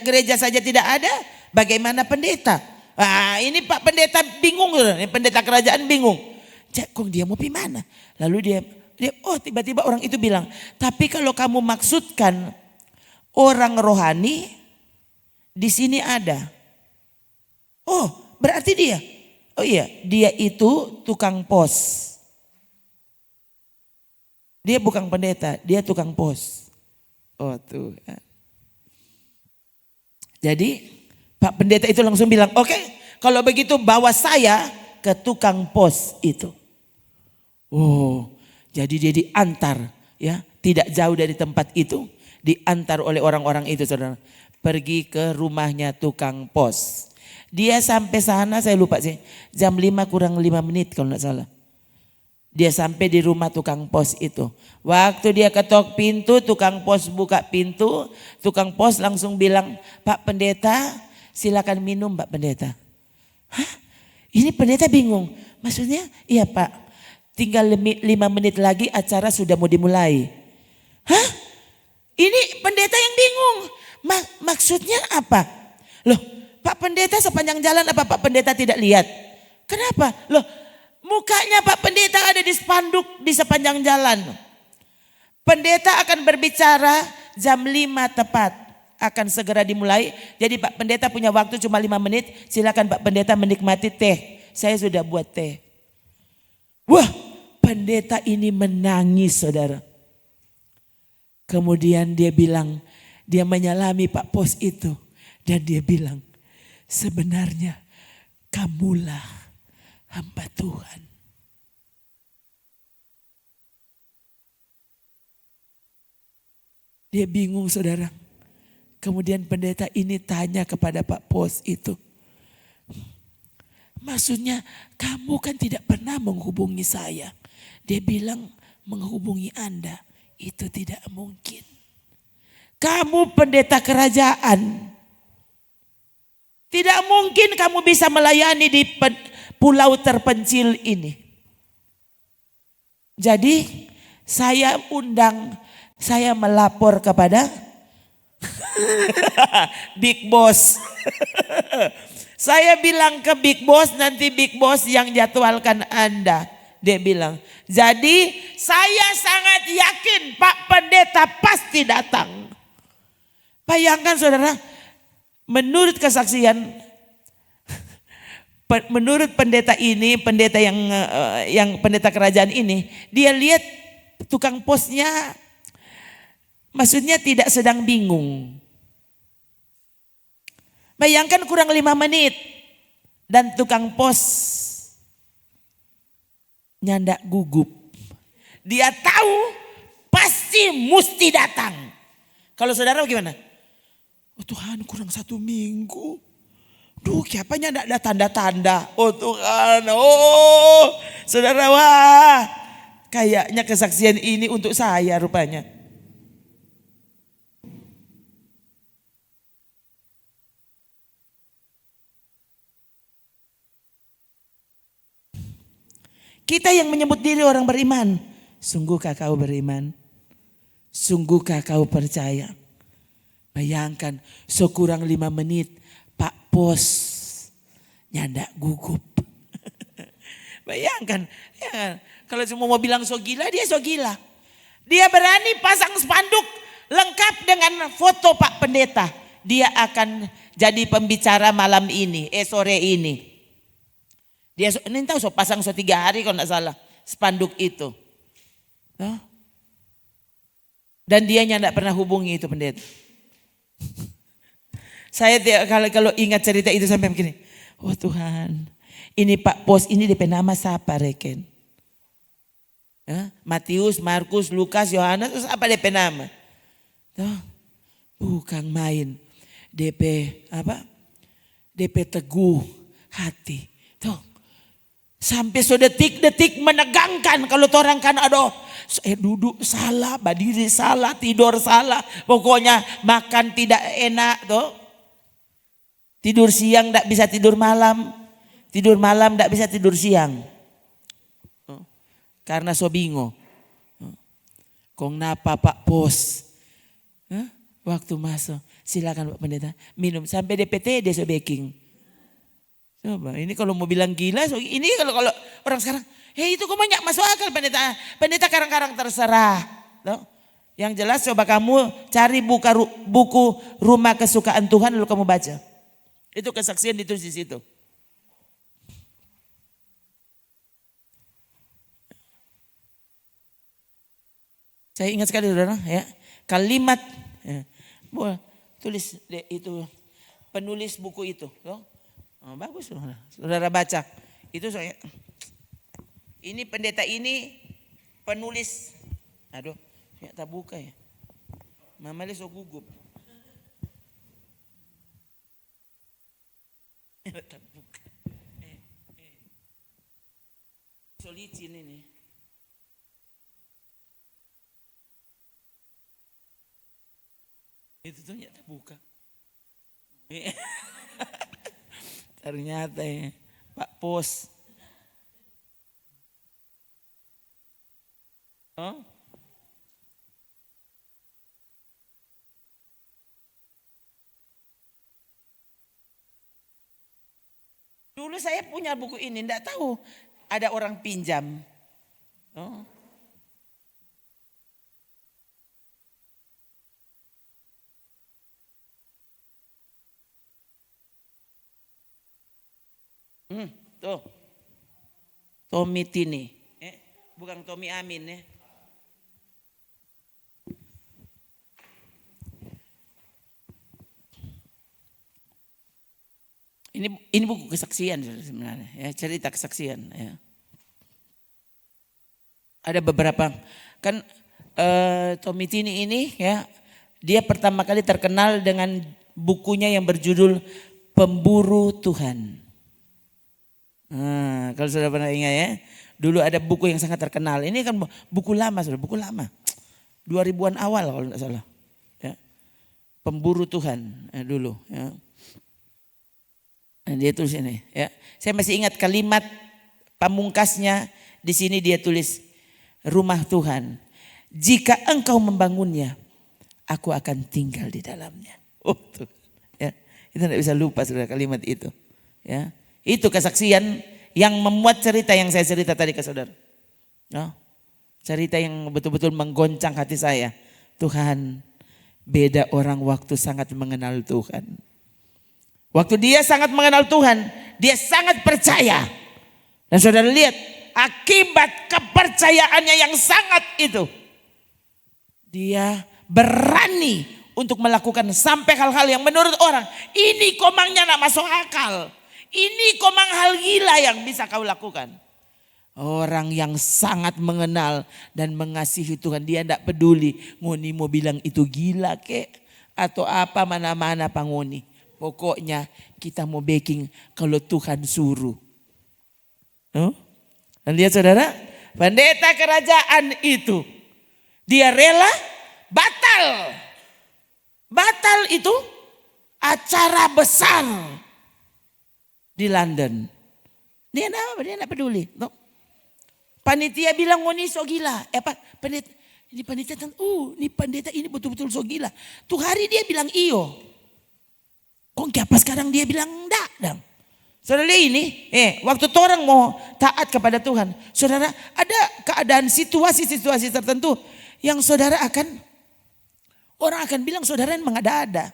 gereja saja tidak ada, bagaimana pendeta? Ini Pak pendeta bingung, ini pendeta kerajaan bingung. Kok dia mau pergi mana? Lalu dia tiba-tiba orang itu bilang, tapi kalau kamu maksudkan orang rohani, di sini ada. Oh, berarti dia. Oh iya, dia itu tukang pos. Dia bukan pendeta, dia tukang pos. Oh Tuhan. Jadi Pak pendeta itu langsung bilang, oke, kalau begitu bawa saya ke tukang pos itu. Oh, jadi dia diantar, ya, tidak jauh dari tempat itu, diantar oleh orang-orang itu, saudara, pergi ke rumahnya tukang pos. Dia sampai sana, saya lupa sih, jam 5 kurang 5 menit kalau tidak salah. Dia sampai di rumah tukang pos itu. Waktu dia ketok pintu, tukang pos buka pintu, tukang pos langsung bilang, Pak pendeta, silakan minum Pak pendeta. Hah? Ini pendeta bingung. Maksudnya, iya Pak, tinggal 5 menit lagi acara sudah mau dimulai. Hah? Ini pendeta yang bingung. Maksudnya apa? Loh, Pak pendeta sepanjang jalan apa Pak pendeta tidak lihat? Kenapa? Loh, mukanya Pak pendeta ada di spanduk di sepanjang jalan. Pendeta akan berbicara jam 5 tepat. Akan segera dimulai. Jadi Pak pendeta punya waktu cuma 5 menit. Silakan Pak pendeta menikmati teh. Saya sudah buat teh. Wah, pendeta ini menangis, saudara. Kemudian dia bilang, dia menyalami Pak pos itu. Dan dia bilang, sebenarnya kamulah hamba Tuhan. Dia bingung, saudara. Kemudian pendeta ini tanya kepada Pak pos itu. Maksudnya kamu kan tidak pernah menghubungi saya. Dia bilang menghubungi Anda itu tidak mungkin. Kamu pendeta kerajaan. Tidak mungkin kamu bisa melayani di pulau terpencil ini. Jadi saya melapor kepada Big Boss. Saya bilang ke Big Boss, nanti Big Boss yang jadwalkan Anda. Dia bilang, jadi saya sangat yakin Pak pendeta pasti datang. Bayangkan saudara, menurut kesaksian, menurut pendeta ini, pendeta yang pendeta kerajaan ini, dia lihat tukang posnya, maksudnya tidak sedang bingung. Bayangkan kurang 5 menit dan tukang pos nyandak gugup. Dia tahu pasti mesti datang. Kalau saudara bagaimana? Oh Tuhan, kurang 1 minggu. Duh, siapanya enggak ada tanda-tanda. Oh Tuhan, oh saudara, wah kayaknya kesaksian ini untuk saya rupanya. Kita yang menyebut diri orang beriman. Sungguhkah kau beriman? Sungguhkah kau percaya? Bayangkan sekurang 5 menit Pak Pos nyandak gugup. Bayangkan ya, kalau semua mau bilang so gila, dia so gila. Dia berani pasang spanduk lengkap dengan foto Pak Pendeta. Dia akan jadi pembicara malam ini, sore ini. Dia ini tahu pasang 3 hari kalau enggak salah. spanduk itu. Tuh. Dan dianya tidak pernah hubungi itu pendeta. Saya kalau ingat cerita itu sampai begini. Oh Tuhan, ini Pak Pos ini DP nama siapa reken? Ya, Matius, Markus, Lukas, Yohanes, terus apa DP nama? Tuh, bukan main. DP apa? DP teguh hati. Tuh. Sampai sedetik-detik menegangkan kalau orang kan aduh saya duduk salah, berdiri salah, tidur salah. Pokoknya makan tidak enak tuh. Tidur siang tidak bisa tidur malam. Tidur malam tidak bisa tidur siang. Karena so bingo. Kong napa Pak Pos. Waktu masuk silakan Pak Pendeta minum sampai DPT dia so baking. Coba ini kalau mau bilang gila, ini kalau orang sekarang, hei itu kok banyak masuk akal pendeta. Pendeta karang-karang terserah. Tuh. Yang jelas coba kamu cari buku Rumah Kesukaan Tuhan lalu kamu baca. Itu kesaksian ditulis di situ. Saya ingat sekali saudara ya, kalimat ya, tulis itu penulis buku itu. Tuh. Oh, bagus saudara baca. Itu saya. Ini pendeta ini penulis. Aduh, saya tak buka ya. Mama le so gugup. Tak buka. So licin ini. Itu tuh tak buka. Ternyata ya, Pak Pos. Oh? Dulu saya punya buku ini, enggak tahu ada orang pinjam. Oh. Tuh. Tommy Tini. Bukan Tommy Amin ya. Ini buku kesaksian sebenarnya ya, cerita kesaksian ya. Ada beberapa kan Tommy Tini ini ya, dia pertama kali terkenal dengan bukunya yang berjudul Pemburu Tuhan. Nah, kalau sudah pernah ingat ya, dulu ada buku yang sangat terkenal. Ini kan buku lama, sudah buku lama, 2000-an awal kalau tidak salah. Ya. Pemburu Tuhan dulu. Ya. Nah, dia tulis ini. Ya. Saya masih ingat kalimat pamungkasnya di sini dia tulis rumah Tuhan. Jika engkau membangunnya, aku akan tinggal di dalamnya. Oh tuh, ya. Kita tidak bisa lupa sudah kalimat itu. Ya. Itu kesaksian yang memuat cerita yang saya cerita tadi ke saudara. No? Cerita yang betul-betul menggoncang hati saya. Tuhan, beda orang waktu sangat mengenal Tuhan. Waktu dia sangat mengenal Tuhan, dia sangat percaya. Dan saudara lihat akibat kepercayaannya yang sangat itu. Dia berani untuk melakukan sampai hal-hal yang menurut orang ini komangnya nak masuk akal. Ini komang hal gila yang bisa kau lakukan. Orang yang sangat mengenal dan mengasihi Tuhan. Dia tidak peduli. Ngoni mau bilang itu gila kek. Atau apa mana-mana pangoni. Pokoknya kita mau baking kalau Tuhan suruh. Dan lihat saudara. Pendeta kerajaan itu. Dia rela batal. Batal itu acara besar. Di London. Dia enggak peduli. No. Panitia bilang ngoni so gila. Pendeta ini pendeta ini betul-betul so gila. Tuh hari dia bilang iyo. Kok apa sekarang dia bilang enggak. Saudara ini, waktu orang mau taat kepada Tuhan. Saudara ada keadaan situasi-situasi tertentu yang saudara orang akan bilang saudara yang mengada-ada.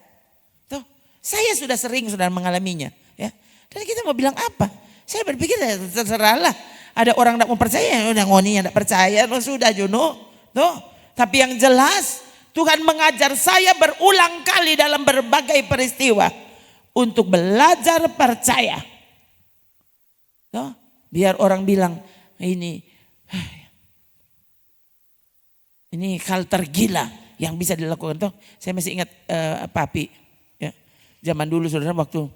Tuh, saya sudah mengalaminya. Ya. Dan kita mau bilang apa? Saya berpikir terserahlah. Ada orang tidak mau percaya, udah ngoni yang tidak percaya, sudah Juno. Tuh. Tapi yang jelas Tuhan mengajar saya berulang kali dalam berbagai peristiwa untuk belajar percaya. Tuh. Biar orang bilang ini hal tergila yang bisa dilakukan. Tuh. Saya masih ingat Papi, ya. Zaman dulu saudara waktu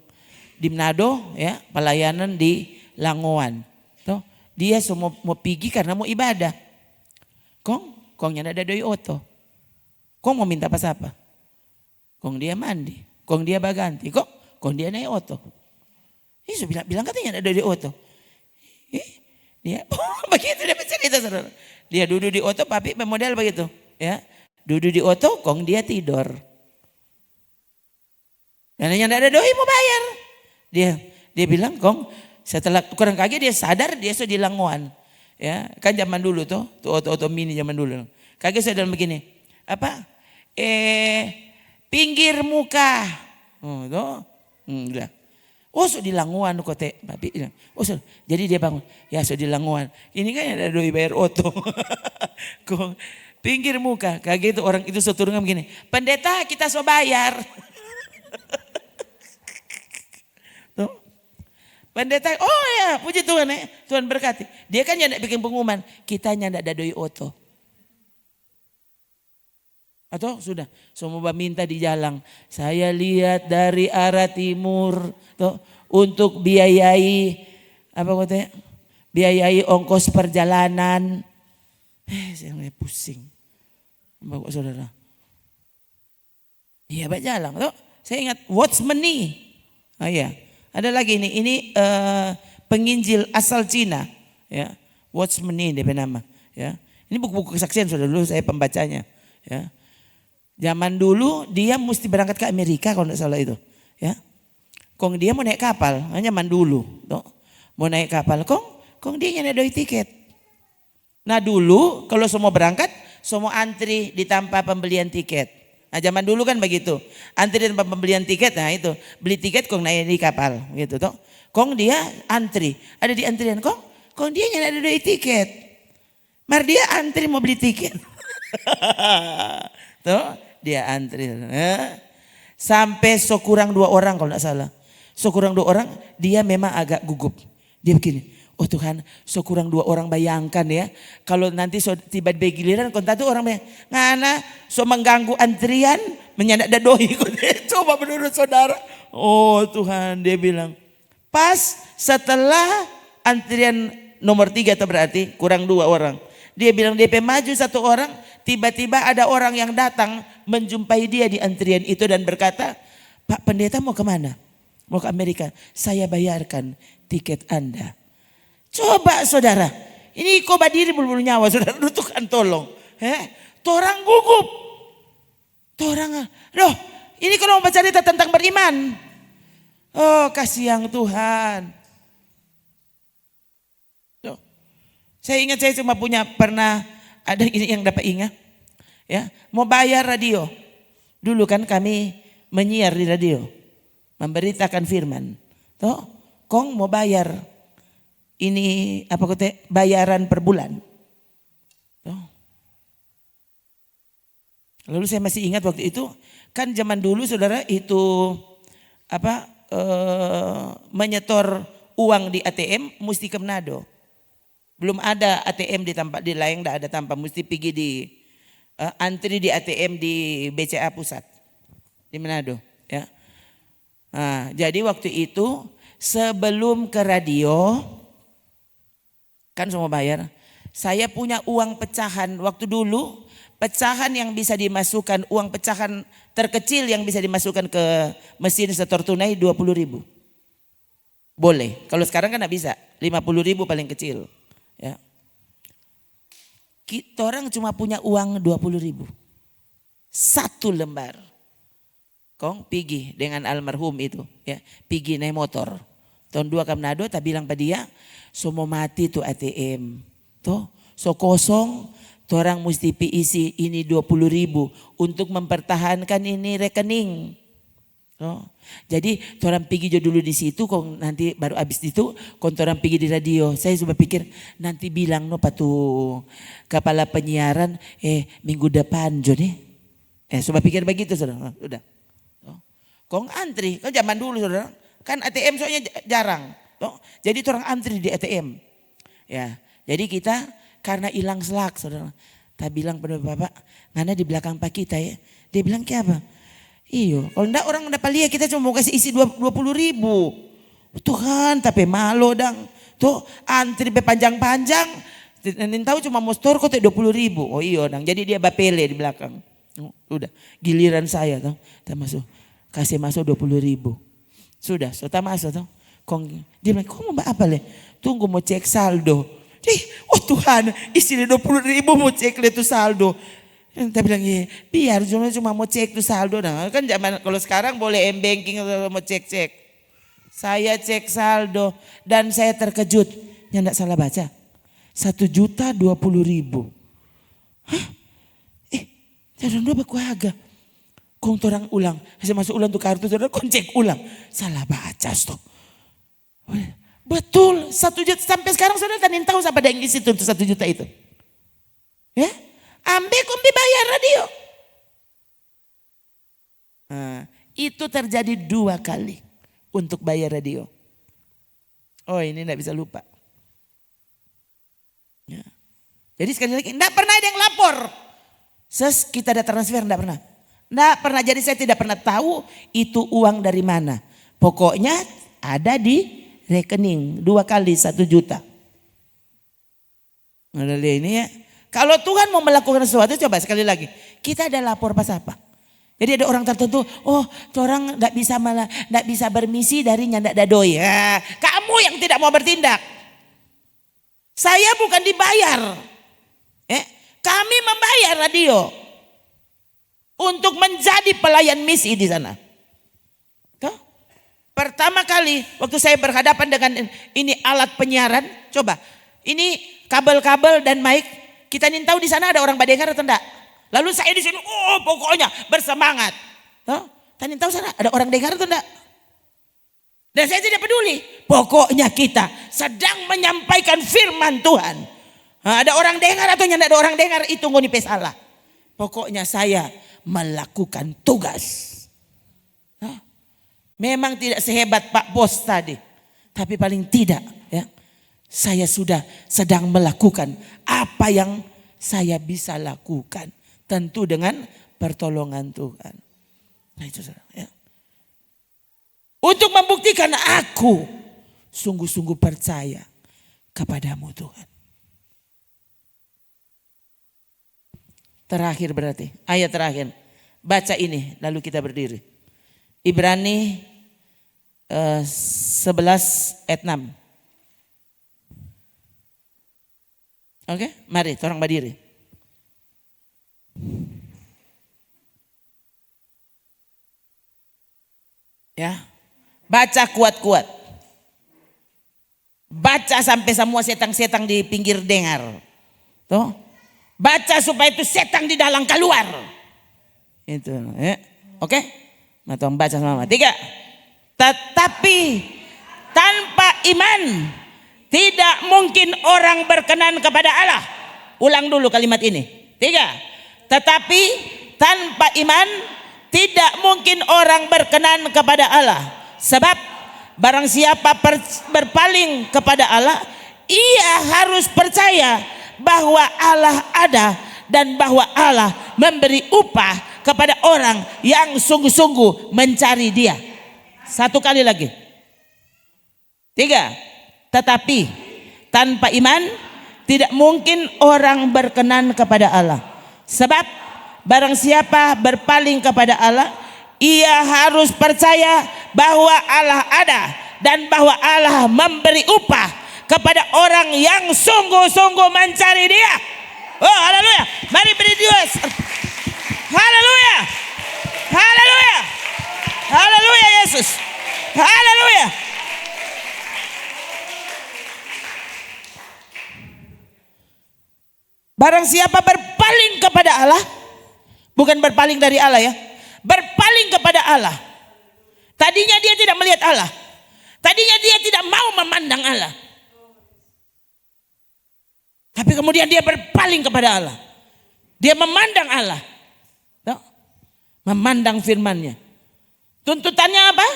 di Manado, ya, pelayanan di Langoan. Tuh, dia semua mau pergi karena mau ibadah. Kongnya ada doi oto. Kong mau minta apa? Kong dia mandi, kong dia baganti, kong dia naik oto. Ini bilang katanya ada doi oto. Dia begitu dia bercerita saudara. Dia duduk di oto, Papi model begitu, ya. Duduk di oto, kong dia tidur. Karena yang ada doi mau bayar. Dia bilang, kong setelah kurang kaget dia sadar dia sudah di Langoan. Ya, kan zaman dulu tuh oto mini zaman dulu. Kaget sudah begini. Apa? Pinggir muka. Udah. Sudah di Langoan kote. Papi bilang. Jadi dia bangun. Ya sudah di Langoan. Ini kan ada doi bayar oto. Kong pinggir muka. Kaget itu orang itu seturungan begini. Pendeta kita so bayar. Pendeta, ya puji Tuhan ya, Tuhan berkati. Dia kan yang bikin pengumuman, kita nyandak dadoi oto. Atau sudah, semua minta di jalan. Saya lihat dari arah timur, tuh, untuk biayai, apa katanya, biayai ongkos perjalanan. Saya mulai pusing, bapak saudara. Iya baca jalan, tuh. Saya ingat what's money, iya. Ada lagi ini penginjil asal Cina, ya. Watchman ini dia nama, ya. Ini buku-buku kesaksian sudah dulu saya pembacanya, ya. Zaman dulu dia mesti berangkat ke Amerika kalau tidak salah itu, ya. Kong dia mau naik kapal, zaman dulu, toh. Mau naik kapal, kong dia nyari doi tiket. Nah dulu kalau semua berangkat, semua antri di tanpa pembelian tiket. Nah zaman dulu kan begitu, antri tanpa pembelian tiket, nah itu beli tiket kong naik di kapal gitu toh. Kong dia antri, ada di antrian kong dia nyari ada di tiket. Mar dia antri mau beli tiket. Tuh dia antri. Sampai sekurang 2 orang kalau tidak salah. Sekurang 2 orang dia memang agak gugup. Dia begini. Oh Tuhan, kurang 2 orang bayangkan ya. Kalau nanti tiba di giliran kontak itu orang ngana mengganggu antrian menyandak dadoi. Coba menurut saudara. Oh Tuhan, dia bilang. Pas setelah antrian nomor 3 itu berarti kurang 2 orang. Dia bilang DP maju 1 orang, tiba-tiba ada orang yang datang menjumpai dia di antrian itu dan berkata, Pak pendeta mau kemana? Mau ke Amerika. Saya bayarkan tiket Anda. Coba saudara, ini kau berdiri bulu nyawa saudara, Tuhan tolong. Torang gugup. Torang, ini kalau mau cerita tentang beriman. Oh kasih yang Tuhan. Saya ingat saya cuma pernah ada ini yang dapat ingat. Ya, mau bayar radio. Dulu kan kami menyiar di radio. Memberitakan firman. Toh, kong mau bayar. Ini apa kata bayaran per bulan. Toh. Lalu saya masih ingat waktu itu. Kan zaman dulu saudara itu menyetor uang di ATM mesti ke Manado. Belum ada ATM di tempat di lain, tidak ada tanpa mesti pergi di antri di ATM di BCA pusat di Manado. Ya. Nah, jadi waktu itu sebelum ke radio kan semua bayar. Saya punya uang pecahan waktu dulu, pecahan yang bisa dimasukkan, uang pecahan terkecil yang bisa dimasukkan ke mesin setor tunai 20.000. Boleh. Kalau sekarang kan tidak bisa, 50.000 paling kecil. Ya. Kita orang cuma punya uang 20.000. 1 lembar. Kong pergi dengan almarhum itu. Ya, pergi naik motor. Tahun 2 ke Manado, tak bilang pada dia, semua mati tuh ATM. Tuh, so kosong, tuh orang mesti isi ini 20.000 untuk mempertahankan ini rekening. Oh. Jadi orang pergi jo dulu di situ, kong nanti baru abis itu kong orang pergi di radio. Saya coba pikir nanti bilang no patu kepala penyiaran minggu depan jo nih. Coba pikir begitu saudara. Udah. Oh. Kong antri, kan zaman dulu saudara. Kan ATM soalnya jarang. Oh. Jadi orang antri di ATM. Ya, jadi kita karena hilang selak saudara. Tak bilang pada bapak, ngana di belakang pak kita ya. Dia bilang kayak apa? Iyo, kalau enggak orang dapat lihat kita cuma mau kasih isi 20.000. Tuhan, tapi malu dang. Tuh antri panjang-panjang. Nanti tahu cuma mau store kok 20.000. Oh iya dang. Jadi dia bapele di belakang. Udah, giliran saya tuh. Kita masuk, kasih masuk 20.000. Sudah, tak masuk tuh. Dia bilang, kok mau apa le? Tunggu mau cek saldo. Oh Tuhan, isi 20.000 mau cek le tuh saldo. Kita bilang biar cuma mau cek tuh saldo. Nah, kan zaman kalau sekarang boleh m-banking mau cek-cek. Saya cek saldo dan saya terkejut. Ya enggak salah baca. 1.020.000. Hah? Jangan lupa aku agak. Kong torang ulang. Saya masuk ulang tuh kartu. Kong cek ulang. Salah baca stop. Betul. 1 juta. Sampai sekarang saudara tanin tahu siapa yang isi tuh 1 juta itu. Ya. Ambil kombi bayar radio. Nah, itu terjadi 2 kali untuk bayar radio. Oh ini enggak bisa lupa. Ya. Jadi sekali lagi enggak pernah ada yang lapor. Kita ada transfer enggak pernah. Enggak pernah, jadi saya tidak pernah tahu itu uang dari mana. Pokoknya ada di rekening 2 kali 1 juta. Nah ini ya. Kalau Tuhan mau melakukan sesuatu, coba sekali lagi. Kita ada lapor pas apa? Jadi ada orang tertentu, orang enggak bisa bermisi dari nyandak dadoi. Ya, kamu yang tidak mau bertindak. Saya bukan dibayar. Kami membayar radio untuk menjadi pelayan misi di sana. Pertama kali waktu saya berhadapan dengan ini alat penyiaran, coba ini kabel-kabel dan mic, kita ingin tahu di sana ada orang Badengar atau enggak. Lalu saya di sini, pokoknya bersemangat. Tanya tahu sana ada orang dengar atau enggak? Dan saya tidak peduli. Pokoknya kita sedang menyampaikan firman Tuhan. Ada orang dengar atau tidak ada orang dengar itu ngoni salah. Pokoknya saya melakukan tugas. Memang tidak sehebat Pak Bos tadi. Tapi paling tidak ya, saya sudah sedang melakukan apa yang saya bisa lakukan. Tentu dengan pertolongan Tuhan. Nah itu ya. Untuk membuktikan aku sungguh-sungguh percaya kepadamu Tuhan. Terakhir berarti, ayat terakhir. Baca ini lalu kita berdiri. Ibrani 11 ayat 6. Oke, mari orang berdiri. Ya, baca kuat-kuat. Baca sampai semua setang-setang di pinggir dengar. Tuh. Baca supaya itu setang di dalam keluar. Itu, ya. Oke? Mari baca sama-sama. 3. Tetapi tanpa iman tidak mungkin orang berkenan kepada Allah. Ulang dulu kalimat ini. 3. Tetapi tanpa iman tidak mungkin orang berkenan kepada Allah. Sebab barang siapa berpaling kepada Allah, ia harus percaya bahwa Allah ada dan bahwa Allah memberi upah kepada orang yang sungguh-sungguh mencari Dia. 1 kali lagi. 3. Tetapi tanpa iman tidak mungkin orang berkenan kepada Allah. Sebab barang siapa berpaling kepada Allah, ia harus percaya bahwa Allah ada dan bahwa Allah memberi upah kepada orang yang sungguh-sungguh mencari Dia. Oh, haleluya. Mari beri Dia. Haleluya. Haleluya. Haleluya Yesus. Haleluya. Barang siapa berpaling kepada Allah, bukan berpaling dari Allah ya, berpaling kepada Allah. Tadinya dia tidak melihat Allah. Tadinya dia tidak mau memandang Allah. Tapi kemudian dia berpaling kepada Allah. Dia memandang Allah. Memandang firman-Nya. Tuntutannya apa?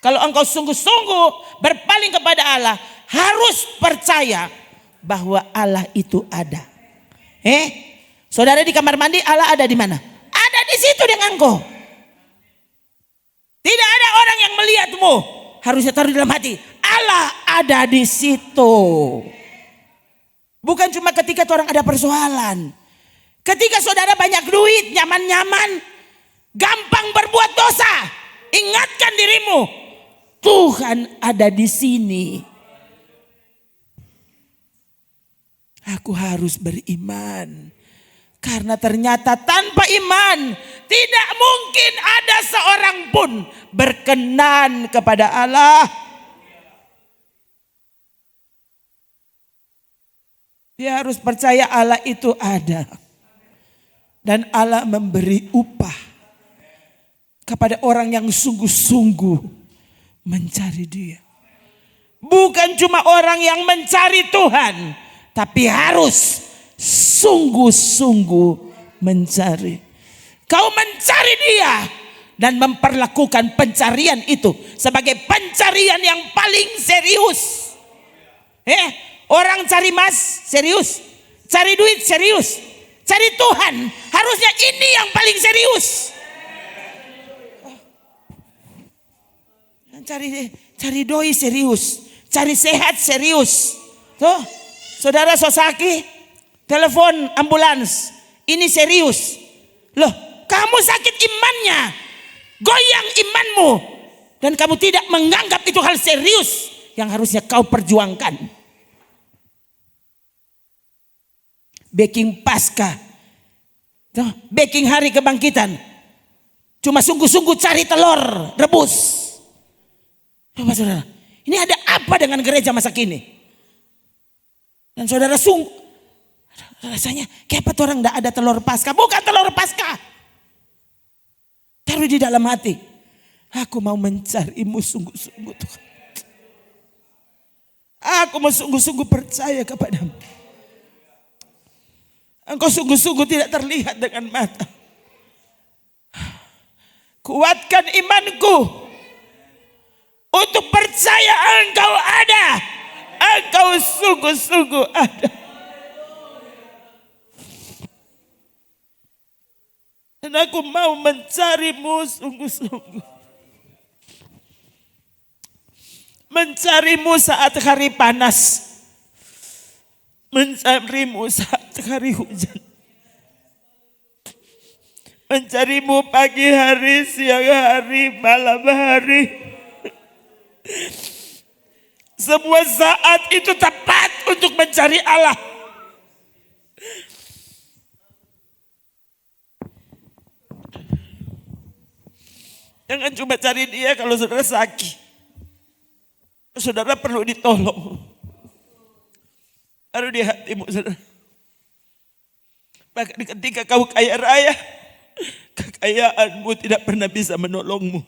Kalau engkau sungguh-sungguh berpaling kepada Allah, harus percaya bahwa Allah itu ada. Saudara di kamar mandi, Allah ada di mana? Ada di situ dengan engkau. Tidak ada orang yang melihatmu. Harusnya taruh di dalam hati. Allah ada di situ. Bukan cuma ketika orang ada persoalan. Ketika saudara banyak duit, nyaman-nyaman, gampang berbuat dosa. Ingatkan dirimu, Tuhan ada di sini. Aku harus beriman. Karena ternyata tanpa iman tidak mungkin ada seorang pun berkenan kepada Allah. Dia harus percaya Allah itu ada. Dan Allah memberi upah kepada orang yang sungguh-sungguh mencari Dia. Bukan cuma orang yang mencari Tuhan, tapi harus sungguh-sungguh mencari. Kau mencari Dia dan memperlakukan pencarian itu sebagai pencarian yang paling serius. Orang cari mas serius, cari duit serius, cari Tuhan harusnya ini yang paling serius. Cari doi serius, cari sehat serius. Tuh, saudara Sosaki, telepon ambulans, ini serius. Loh, kamu sakit imannya, goyang imanmu, dan kamu tidak menganggap itu hal serius yang harusnya kau perjuangkan. Baking Paskah, baking hari kebangkitan, cuma sungguh-sungguh cari telur rebus. Coba saudara, ini ada apa dengan gereja masa kini? Dan saudara rasanya kayak apa tuh orang gak ada telur Paskah? Bukan telur Paskah. Taruh di dalam hati. Aku mau mencarimu sungguh-sungguh Tuhan. Aku mau sungguh-sungguh percaya kepadamu. Engkau sungguh-sungguh tidak terlihat dengan mata. Kuatkan imanku untuk percaya Engkau ada. Engkau sungguh-sungguh ada. Dan aku mau mencarimu sungguh-sungguh. Mencarimu saat hari panas. Mencarimu saat hari hujan. Mencarimu pagi hari, siang hari, malam hari. Semua saat itu tepat untuk mencari Allah. Jangan cuma cari Dia kalau saudara sakit. Saudara perlu ditolong. Taruh di hatimu saudara. Bahkan ketika kau kaya raya, kekayaanmu tidak pernah bisa menolongmu.